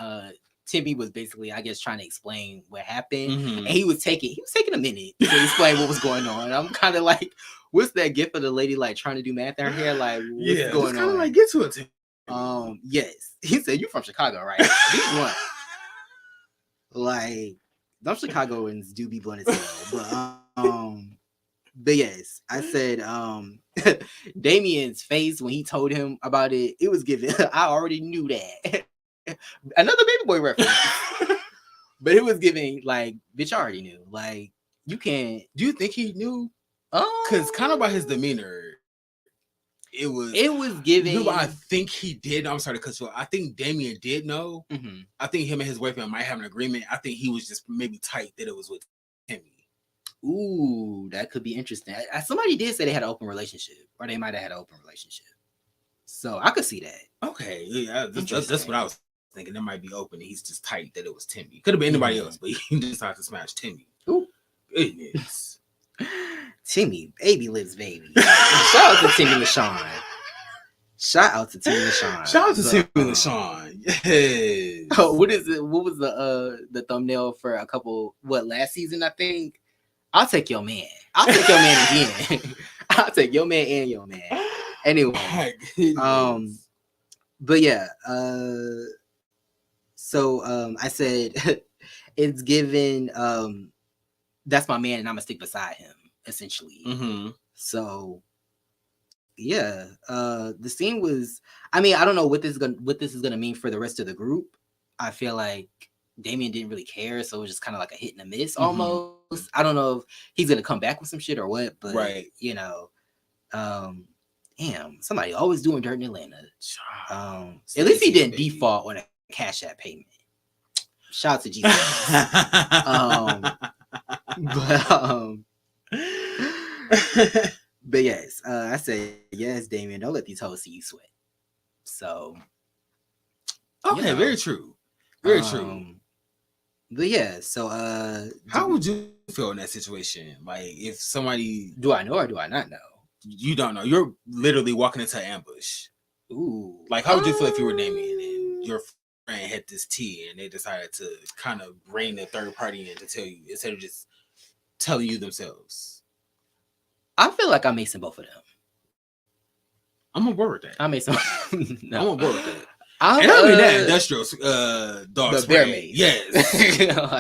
Timmy was basically, I guess, trying to explain what happened, and he was taking a minute to explain what was going on. And I'm kind of like, what's that gift of the lady like trying to do math in her hair? Like, what's going on? Like, get to it. Yes, he said, "You from Chicago, right?" Be blunt. Like, them Chicagoans do be blunt as hell, but yes, I said Damien's face when he told him about it, it was given. I already knew that. Another Baby Boy reference. But it was giving like, bitch, I already knew. Like, you can't. Do you think he knew? Because kind of by his demeanor, it was giving. You know, I think he did. I'm sorry to cut you off. I think Damien did know. I think him and his boyfriend might have an agreement. I think he was just maybe tight that it was with Timmy. Ooh, that could be interesting. Somebody did say they had an open relationship, or they might have had an open relationship. So I could see that. Okay, yeah, that's what I was thinking. It might be open, and he's just tight that it was Timmy. Could have been anybody else, but he decided to smash Timmy. Ooh, goodness. Timmy, baby lives baby. Shout out to Timmy LaShawn. Shout out to Timmy LaShawn. Shout out to Timmy LaShawn. Yes. Oh, what is it? What was the thumbnail for last season? I think. I'll take your man. I'll take your man again. I'll take your man and your man. Anyway, but yeah. So I said it's given. That's my man, and I'm gonna stick beside him. Essentially. So yeah, the scene was. I mean, I don't know what this is gonna mean for the rest of the group. I feel like Damien didn't really care, so it was just kind of like a hit and a miss almost. I don't know if he's gonna come back with some shit or what, but you know, damn, somebody always doing dirt in Atlanta. At least he didn't default on a Cash App payment. Shout out to Jesus. But yes, I said yes, Damien. Don't let these hoes see you sweat. So okay, you know, very true. Very true. But yeah, so how would you feel in that situation? Like, if somebody, do I know or do I not know? You don't know. You're literally walking into an ambush. Ooh. Like, how would you feel if you were Damien and your friend had this tea and they decided to kind of bring the third party in to tell you instead of just telling you themselves? I feel like I may send both of them. I'm on board with that. I may some. No. I'm on board with that. And I mean that industrial dog spray. Bear yes.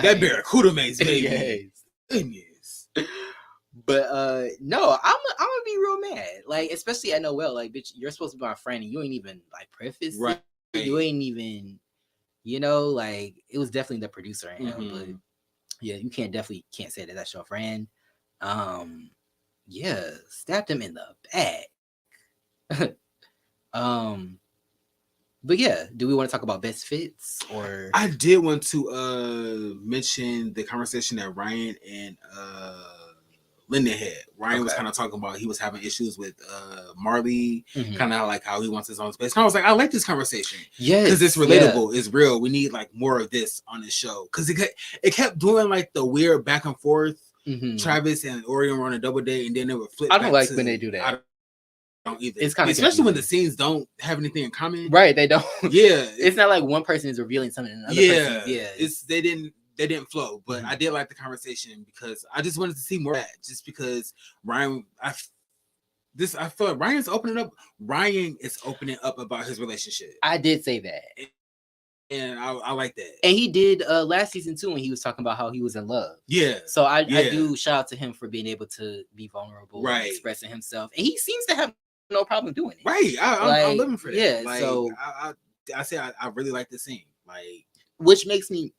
That Barracuda mace, baby. Yes. But no, I'm gonna be real mad. Like, especially at Noel. Like, bitch, you're supposed to be my friend and you ain't even like preface. Right. You ain't even, you know, like, it was definitely the producer in him. But yeah, you can't say that that's your friend. Yeah, stabbed him in the back. But yeah, do we want to talk about best fits or? I did want to mention the conversation that Ryan and Lyndon had. Ryan was kind of talking about he was having issues with Marley, kind of like how he wants his own space. And I was like, I like this conversation. Yes, because it's relatable, it's real. We need like more of this on the show because it kept doing like the weird back and forth. Travis and Orion were on a double date, and then they would flip. I don't like when they do that. Don't either. It's kind of especially when the scenes don't have anything in common. Right, they don't. Yeah, it's not like one person is revealing something. Another person, they didn't flow. But I did like the conversation because I just wanted to see more of that. Just because Ryan, I feel like Ryan is opening up about his relationship. I did say that, and I like that. And he did last season too when he was talking about how he was in love. Yeah. So I do shout out to him for being able to be vulnerable, and expressing himself, and he seems to have no problem doing it. Right. I'm living for that. Yeah. Like, so I really like the scene. Like, which makes me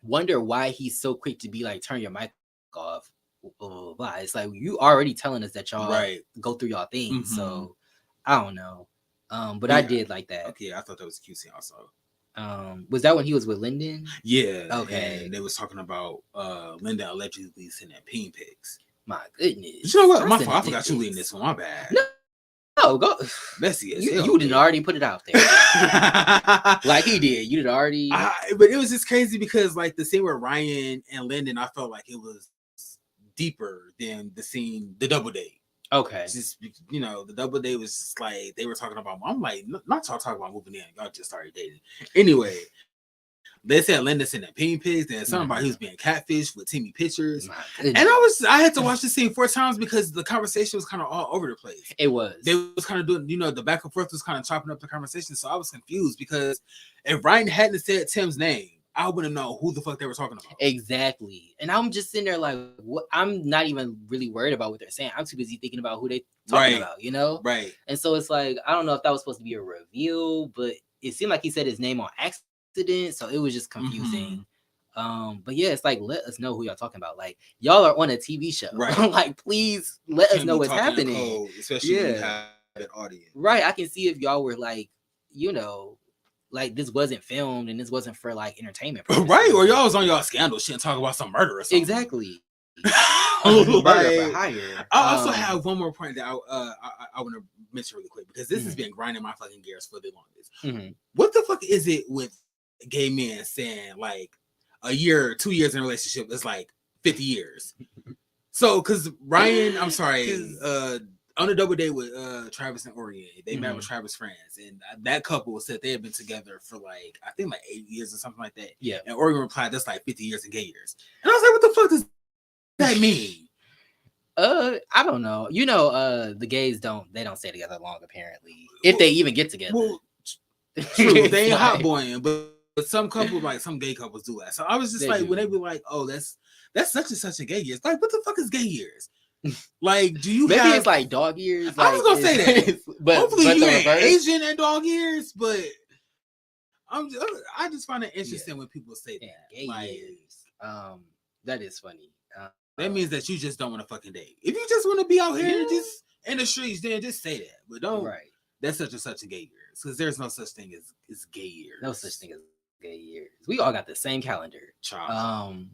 wonder why he's so quick to be like, turn your mic off. Blah, blah, blah. It's like, you already telling us that y'all go through y'all things. So I don't know. But I did like that. Okay, I thought that was a cute scene also. Was that when he was with Lyndon? Yeah. Okay. And they was talking about Lyndon allegedly sending peen pics. My goodness. But you know what? My fault. I forgot you leading this one. My bad. No, No, go. Messy as you, hell. You didn't already put it out there. Like he did. You did already. But it was just crazy because like the scene with Ryan and Lyndon, I felt like it was deeper than the double date. Okay. Just, you know, the double date was just like they were talking about. I'm like, not talking about moving in. Y'all just started dating. Anyway, they said Linda sending ping pigs. Then somebody who was being catfished with Timmy pictures. And I had to watch the scene 4 times because the conversation was kind of all over the place. It was. They was kind of doing, you know, the back and forth was kind of chopping up the conversation. So I was confused because if Ryan hadn't said Tim's name, I wouldn't know who the fuck they were talking about. Exactly. And I'm just sitting there like, what? I'm not even really worried about what they're saying. I'm too busy thinking about who they talking about, you know? Right. And so it's like, I don't know if that was supposed to be a reveal, but it seemed like he said his name on accident. So it was just confusing. But yeah, it's like, let us know who y'all talking about. Like, y'all are on a TV show. Right. Like, please let us know what's happening. Code, especially when you have an audience. Right. I can see if y'all were like, you know, like this wasn't filmed and this wasn't for like entertainment purposes. Right, or y'all was on y'all scandal shit and talk about some murder or something. Exactly. Murder for hire. I also have one more point that I want to mention really quick because this has been grinding my fucking gears for the longest. What the fuck is it with gay men saying like a year, 2 years in a relationship is like 50 years? So, because Ryan, I'm sorry, on a double date with Travis and Orion, they met with Travis' friends, and that couple said they had been together for like I think like 8 years or something like that. Yeah, and Orion replied, "That's like 50 years in gay years." And I was like, "What the fuck does that mean?" I don't know. You know, the gays don't stay together long apparently, if they even get together. Well, true, they ain't hot boying, but some couples, like some gay couples, do that. So I was just like, when they be like, "Oh, that's such and such a gay years," like, what the fuck is gay years? Like, do you maybe it's like dog years? Like, I was gonna say that, but hopefully you ain't Asian and dog years. But I just find it interesting when people say that. Gay like, years. That is funny. That means that you just don't want to fucking date. If you just want to be out here just in the streets, then just say that. But don't. Right. That's such and such a gay years because there's no such thing as gay years. No such thing as gay years. We all got the same calendar. Child.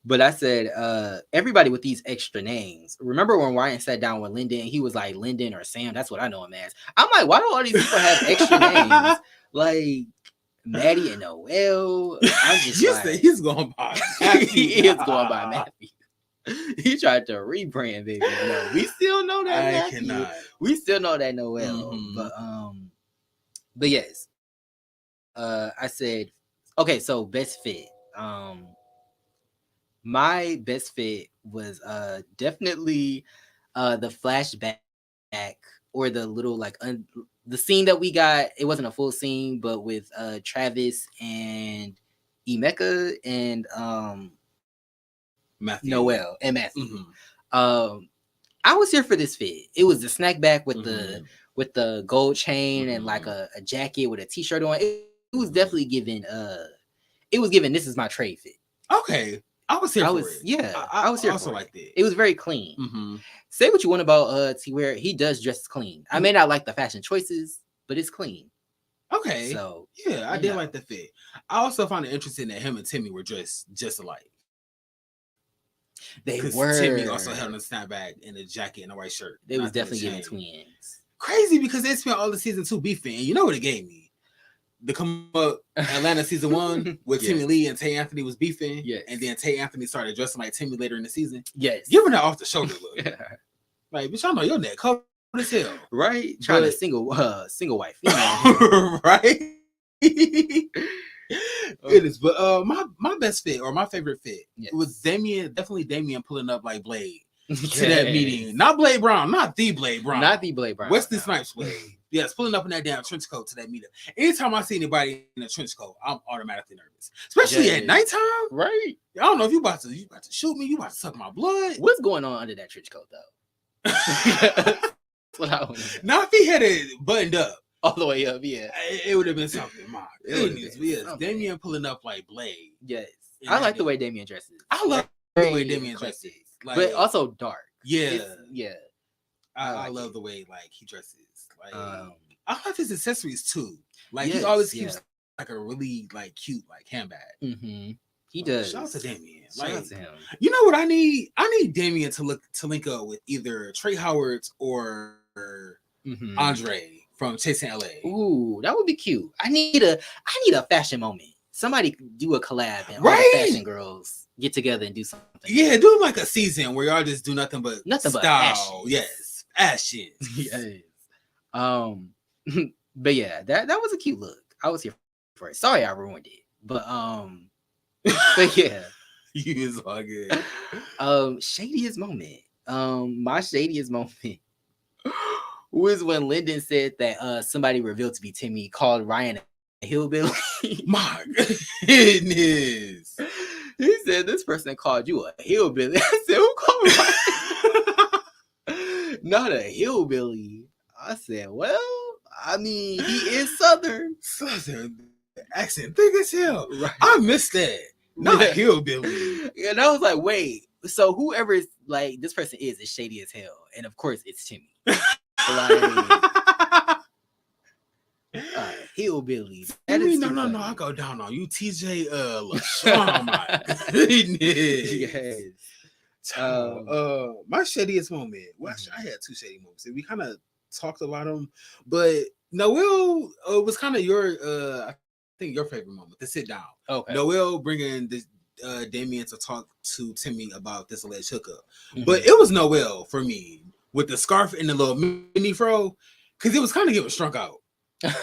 But I said, everybody with these extra names. Remember when Ryan sat down with Lyndon? He was like Lyndon or Sam. That's what I know him as. I'm like, why do all these people have extra names? Like Maddie and Noel. I'm just like, he's going by. He is going by Matthew. He tried to rebrand, baby. No, we still know that Matthew. Cannot. We still know that Noel. But yes. I said, okay, so best fit. My best fit was definitely the flashback or the little like the scene that we got. It wasn't a full scene, but with Travis and Emeka and Matthew. Noel and Matthew. I was here for this fit. It was the snack back with the gold chain and like a jacket with a t-shirt on. It was definitely given it was given this is my trade fit. Okay. I was here for it. Yeah, I was here also for like it. That. It was very clean. Say what you want about T-Ware. He does dress clean. I may not like the fashion choices, but it's clean. Okay. So yeah, I did like the fit. I also found it interesting that him and Timmy were dressed just alike. They were. Timmy also held a snapback and a jacket and a white shirt. They was definitely giving twins. Crazy because they spent all the season 2 beefing. And you know what it gave me? The come up Atlanta season 1 with Timmy Lee and Tay Anthony was beefing. Yes. And then Tay Anthony started dressing like Timmy later in the season. Yes. Giving that off the shoulder look. Like, bitch, I know your neck covered as hell. Right? Trying to single wife. Right? It is. But my best fit or my favorite fit was definitely Damian pulling up like Blade to that meeting. Not Blade Brown, not the Blade Brown. Not the Blade Brown. Wesley Snipes Blade. Yes, pulling up in that damn trench coat to that meetup. Anytime I see anybody in a trench coat, I'm automatically nervous. Especially at nighttime. Right. I don't know if you about to shoot me, you about to suck my blood. What's going on under that trench coat though? Now if he had it buttoned up all the way up, it would have been something. My goodness, yes. Damian pulling up like Blade. Yes. I like the way Damian dresses. I love the way Damian dresses. Like, but also dark. Yeah. I love the way like he dresses. Like I love his accessories too. Like he always keeps like a really like cute like handbag. He does. Shout out to Damian. Shout out to him. You know what I need? I need Damian to link up with either Trey Howards or Andre from Chasing LA. Ooh, that would be cute. I need a fashion moment. Somebody do a collab and all the fashion girls get together and do something. Yeah, do like a season where y'all just do nothing but style. Yes, fashion. Yes. But yeah, that was a cute look. I was here for it. Sorry I ruined it. But yeah. You is all good. Shadiest moment. My shadiest moment was when Lyndon said that somebody revealed to be Timmy called Ryan a hillbilly. My goodness. He said this person called you a hillbilly. I said, who called Ryan? Not a hillbilly. I said, well, I mean, he is Southern. Southern accent, thick as hell. Right. I missed that. Not a hillbilly. And I was like, wait, so whoever is like this person is shady as hell. And of course it's Timmy. Hillbilly. No. I go down on you, TJ LaShawn. My goodness. Yes. My shadiest moment. Well, actually, I had two shady moments. We kind of talked about them, but Noel was kind of your I think your favorite moment to sit down. Okay. Noel bringing this Damien to talk to Timmy about this alleged hookup, but it was Noel for me with the scarf and the little mini fro, because it was kind of getting strung out.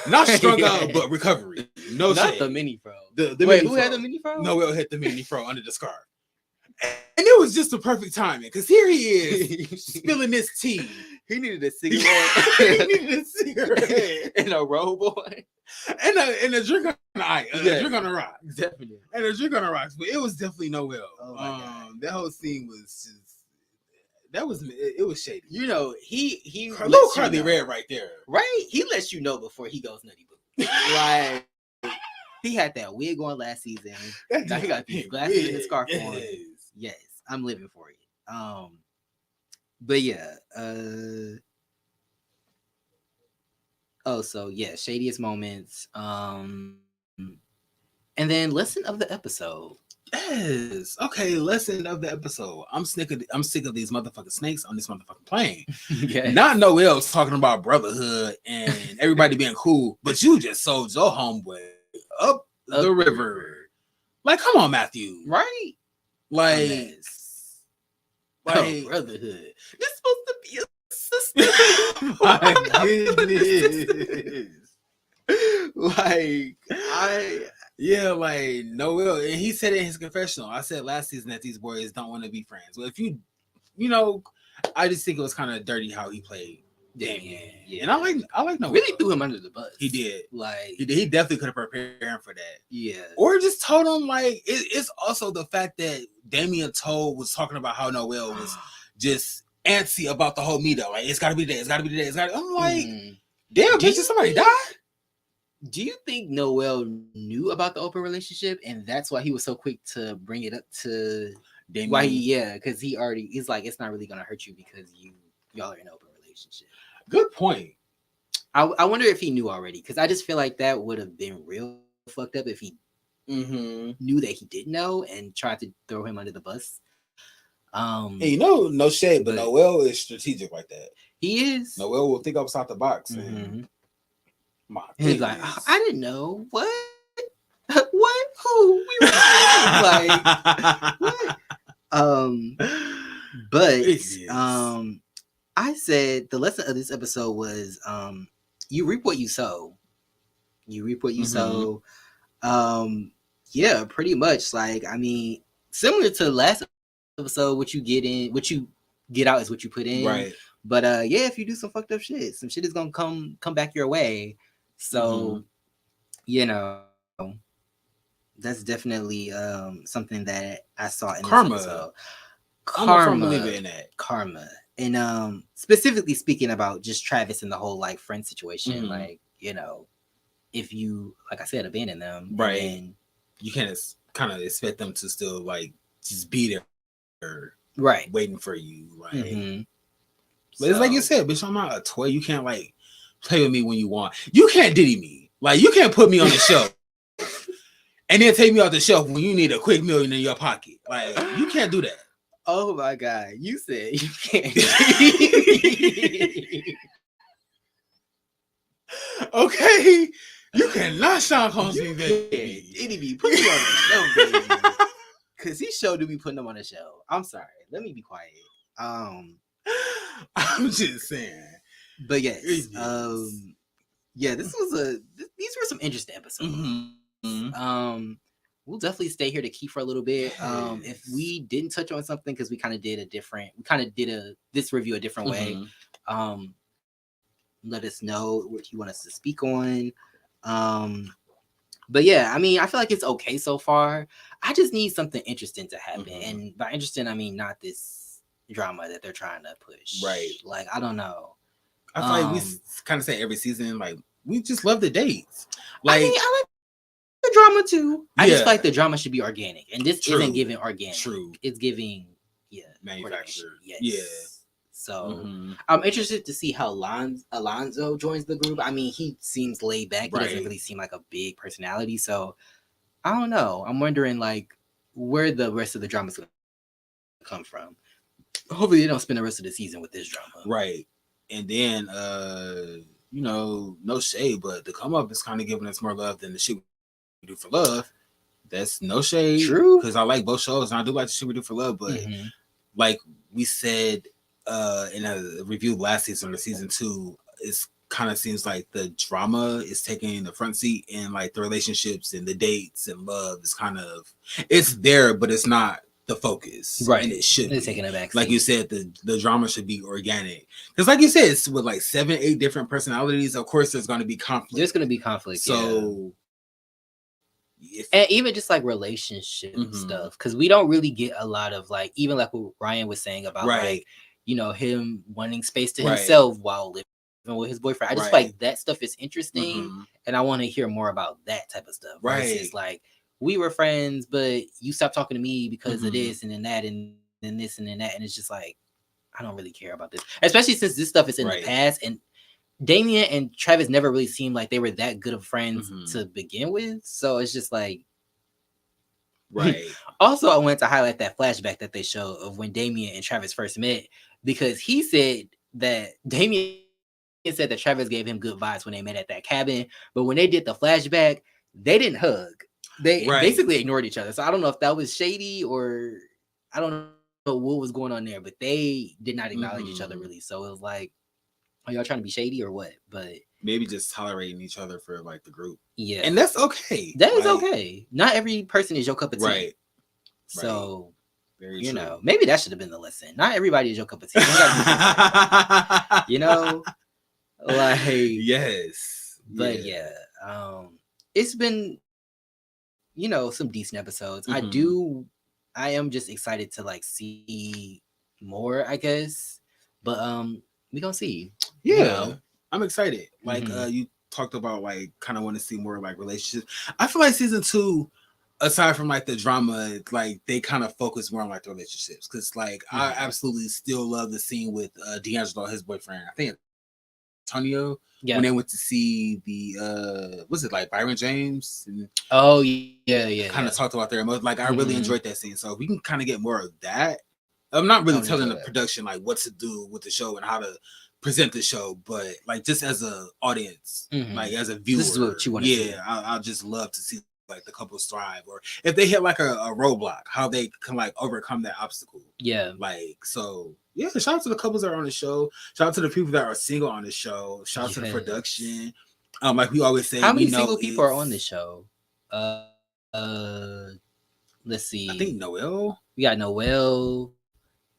Not strung out, but recovery. No, not shade. the mini fro. The wait, mini who fro. had the mini fro? Noel had the mini fro under the scarf. And it was just the perfect timing, because here he is spilling this tea. He needed a cigarette. He needed a cigarette. And a robe on. And a drink on the ice. A drink on the rocks. Definitely. And a drink on the rocks. But it was definitely Noel. Oh my God. That whole scene was just, it was shady. You know, he a little Carly Red right there. Right? He lets you know before he goes nutty boo. Like, he had that wig on last season. Now he got these glasses and his scarf on. Yes, I'm living for it. But yeah, so yeah, shadiest moments. And then lesson of the episode. Yes. Okay, lesson of the episode. I'm sick of these motherfucking snakes on this motherfucking plane. Yes. Not Noel's talking about brotherhood and everybody being cool, but you just sold your homeboy up the river. Like, come on, Matthew. Right? Like brotherhood. This supposed to be a sister. My goodness. Like Noel, and he said it in his confessional. I said last season that these boys don't want to be friends. Well, if you know, I just think it was kind of dirty how he played Damien. Yeah. And I like Noel. Really threw him under the bus. He did. Like he definitely could have prepared him for that. Yeah. Or just told him like it's also the fact that Damien was talking about how Noel was just antsy about the whole meetup. Like, it's gotta be there. I'm like, damn, bitch, did somebody die? Do you think Noel knew about the open relationship and that's why he was so quick to bring it up to Damien? Why because he's like, it's not really gonna hurt you because y'all are in an open relationship. Good point. I wonder if he knew already, because I just feel like that would have been real fucked up if he knew that he didn't know and tried to throw him under the bus. And no shade, but Noel is strategic like that. He is. Noel will think outside the box. And he's like, I didn't know what. What? Who? We were like, what? But I said the lesson of this episode was you reap what you sow. You reap what you sow. Yeah, pretty much. Like, I mean, similar to last episode, what you get out is what you put in. Right. But yeah, if you do some fucked up shit, some shit is gonna come back your way. So that's definitely something that I saw in karma. This episode. I'm a believer in that. Karma. And specifically speaking about just Travis and the whole like friend situation, like, if you, like I said, abandon them, right, and you can't kind of expect them to still like just be there, right, waiting for you, like. But it's like you said, bitch, I'm not a toy. You can't like play with me when you want. You can't diddy me. Like, you can't put me on the shelf and then take me off the shelf when you need a quick $1 million in your pocket. Like, you can't do that. Oh my God. You said you can't. Okay, you cannot Sean Combs me, baby. Itty be put me on the show, baby. Cause he showed to be putting them on the show. I'm sorry. Let me be quiet. I'm just saying. But yes, yeah, these were some interesting episodes. Mm-hmm. We'll definitely stay here to keep for a little bit. Yes. If we didn't touch on something, because we kind of did this review a different way. Let us know what you want us to speak on. But yeah, I mean, I feel like it's okay so far. I just need something interesting to happen, and by interesting, I mean not this drama that they're trying to push. Right? Like, I don't know. I feel like we kind of say every season, like, we just love the dates. Like, I mean, I like the drama too. Yeah. I just feel like the drama should be organic, and this isn't giving organic. True, it's giving manufactured. Yes. Yeah. So I'm interested to see how Alonzo joins the group. I mean, he seems laid back. He doesn't really seem like a big personality. So I don't know. I'm wondering like where the rest of the drama's gonna come from. Hopefully they don't spend the rest of the season with this drama. Right. And then no shade, but the come up is kind of giving us more love than the shit we do for love. That's no shade. True. Because I like both shows and I do like the shit we do for love, but like we said in a review last season or season 2, it's kind of seems like the drama is taking the front seat, and like the relationships and the dates and love is kind of, it's there, but it's not the focus. Right. And it should be taking a back seat. Like you said, the drama should be organic. Because like you said, it's with like 7-8 different personalities. Of course, there's going to be conflict. There's going to be conflict. So and even just like relationship stuff, because we don't really get a lot of like, even like what Ryan was saying about like, him wanting space to himself while living with his boyfriend. I just feel like that stuff is interesting, and I want to hear more about that type of stuff. Right? It's like, we were friends, but you stopped talking to me because of this and then that and then this and then that, and it's just like, I don't really care about this, especially since this stuff is in the past, and Damian and Travis never really seemed like they were that good of friends to begin with. So it's just like, right. Also, I wanted to highlight that flashback that they show of when Damian and Travis first met, because he said that Damian said that Travis gave him good vibes when they met at that cabin, but when they did the flashback, they didn't hug. They basically ignored each other. So I don't know if that was shady or I don't know what was going on there, but they did not acknowledge each other really. So it was like, are y'all trying to be shady or what? But maybe just tolerating each other for like the group. Yeah. And that's okay. That is okay. Not every person is your cup of tea. Right. So, very true. Maybe that should have been the lesson. Not everybody is your cup of tea. Like, yes. But yeah, it's been, some decent episodes. I am just excited to like see more, I guess. But we gonna see. Yeah, I'm excited. Like you talked about, like, kind of want to see more like relationships. I feel like season 2, aside from like the drama, like they kind of focus more on like the relationships, because like I absolutely still love the scene with D'Angelo, his boyfriend, I think Antonio, when they went to see the was it like Byron James? And kind of talked about their emotions. Like I really enjoyed that scene. So if we can kind of get more of that. I'm not really telling the production like what to do with the show and how to present the show, but like just as a audience, like as a viewer, this is what you want to see. I'll just love to see like the couples thrive, or if they hit like a roadblock, how they can like overcome that obstacle. Yeah, like so. Yeah, shout out to the couples that are on the show. Shout out to the people that are single on the show. Shout out to the production. Like we always say, how many single people are on the show? Let's see. I think Noel. We got Noel.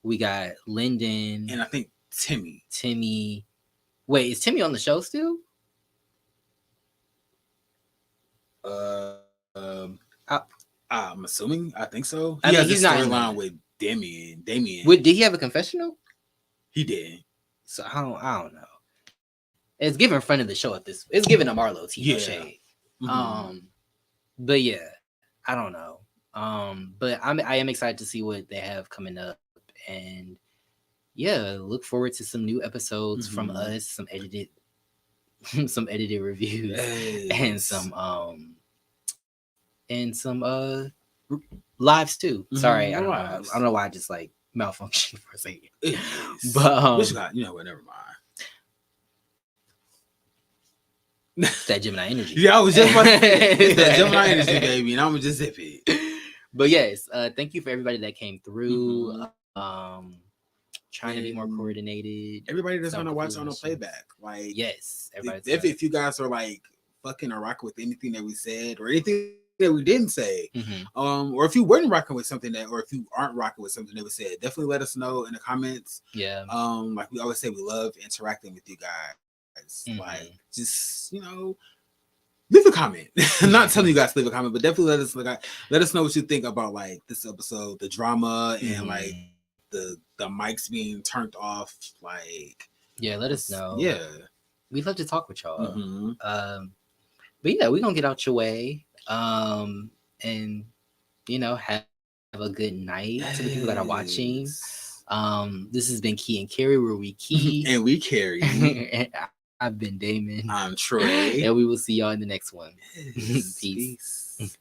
We got Lyndon. And I think Timmy. Wait, is Timmy on the show still? I'm assuming. I think so. He has a storyline with Damien. Did he have a confessional? He did. So I don't know. It's giving friend of the show at this. It's giving a Marlo TV shade. But yeah, I don't know. But I am excited to see what they have coming up, and yeah, look forward to some new episodes from us, some edited reviews, and some lives too. Sorry, I don't know why I just like malfunctioned for a second. But what, never mind. It's that Gemini energy. Yeah, I was just about to say, it's that Gemini energy, baby, and I'm gonna just zip it. But yes, thank you for everybody that came through. Trying to be more coordinated. Everybody that's gonna watch on the playback, like, yes, if you guys are like fucking or rocking with anything that we said or anything that we didn't say, or if you weren't rocking with something that, or if you aren't rocking with something that we said, definitely let us know in the comments. Yeah. Like we always say, we love interacting with you guys. Like, just, you know, leave a comment. I'm not telling you guys to leave a comment, but definitely let us know what you think about like this episode, the drama, and like the mics being turned off. Like, yeah, let us know. Yeah, we'd love to talk with y'all. But yeah, we're gonna get out your way. And you know, have a good night to the people that are watching. This has been Key and Carrie, where we key and we carry. And I've been Damon. I'm Troy. And we will see y'all in the next one. Peace.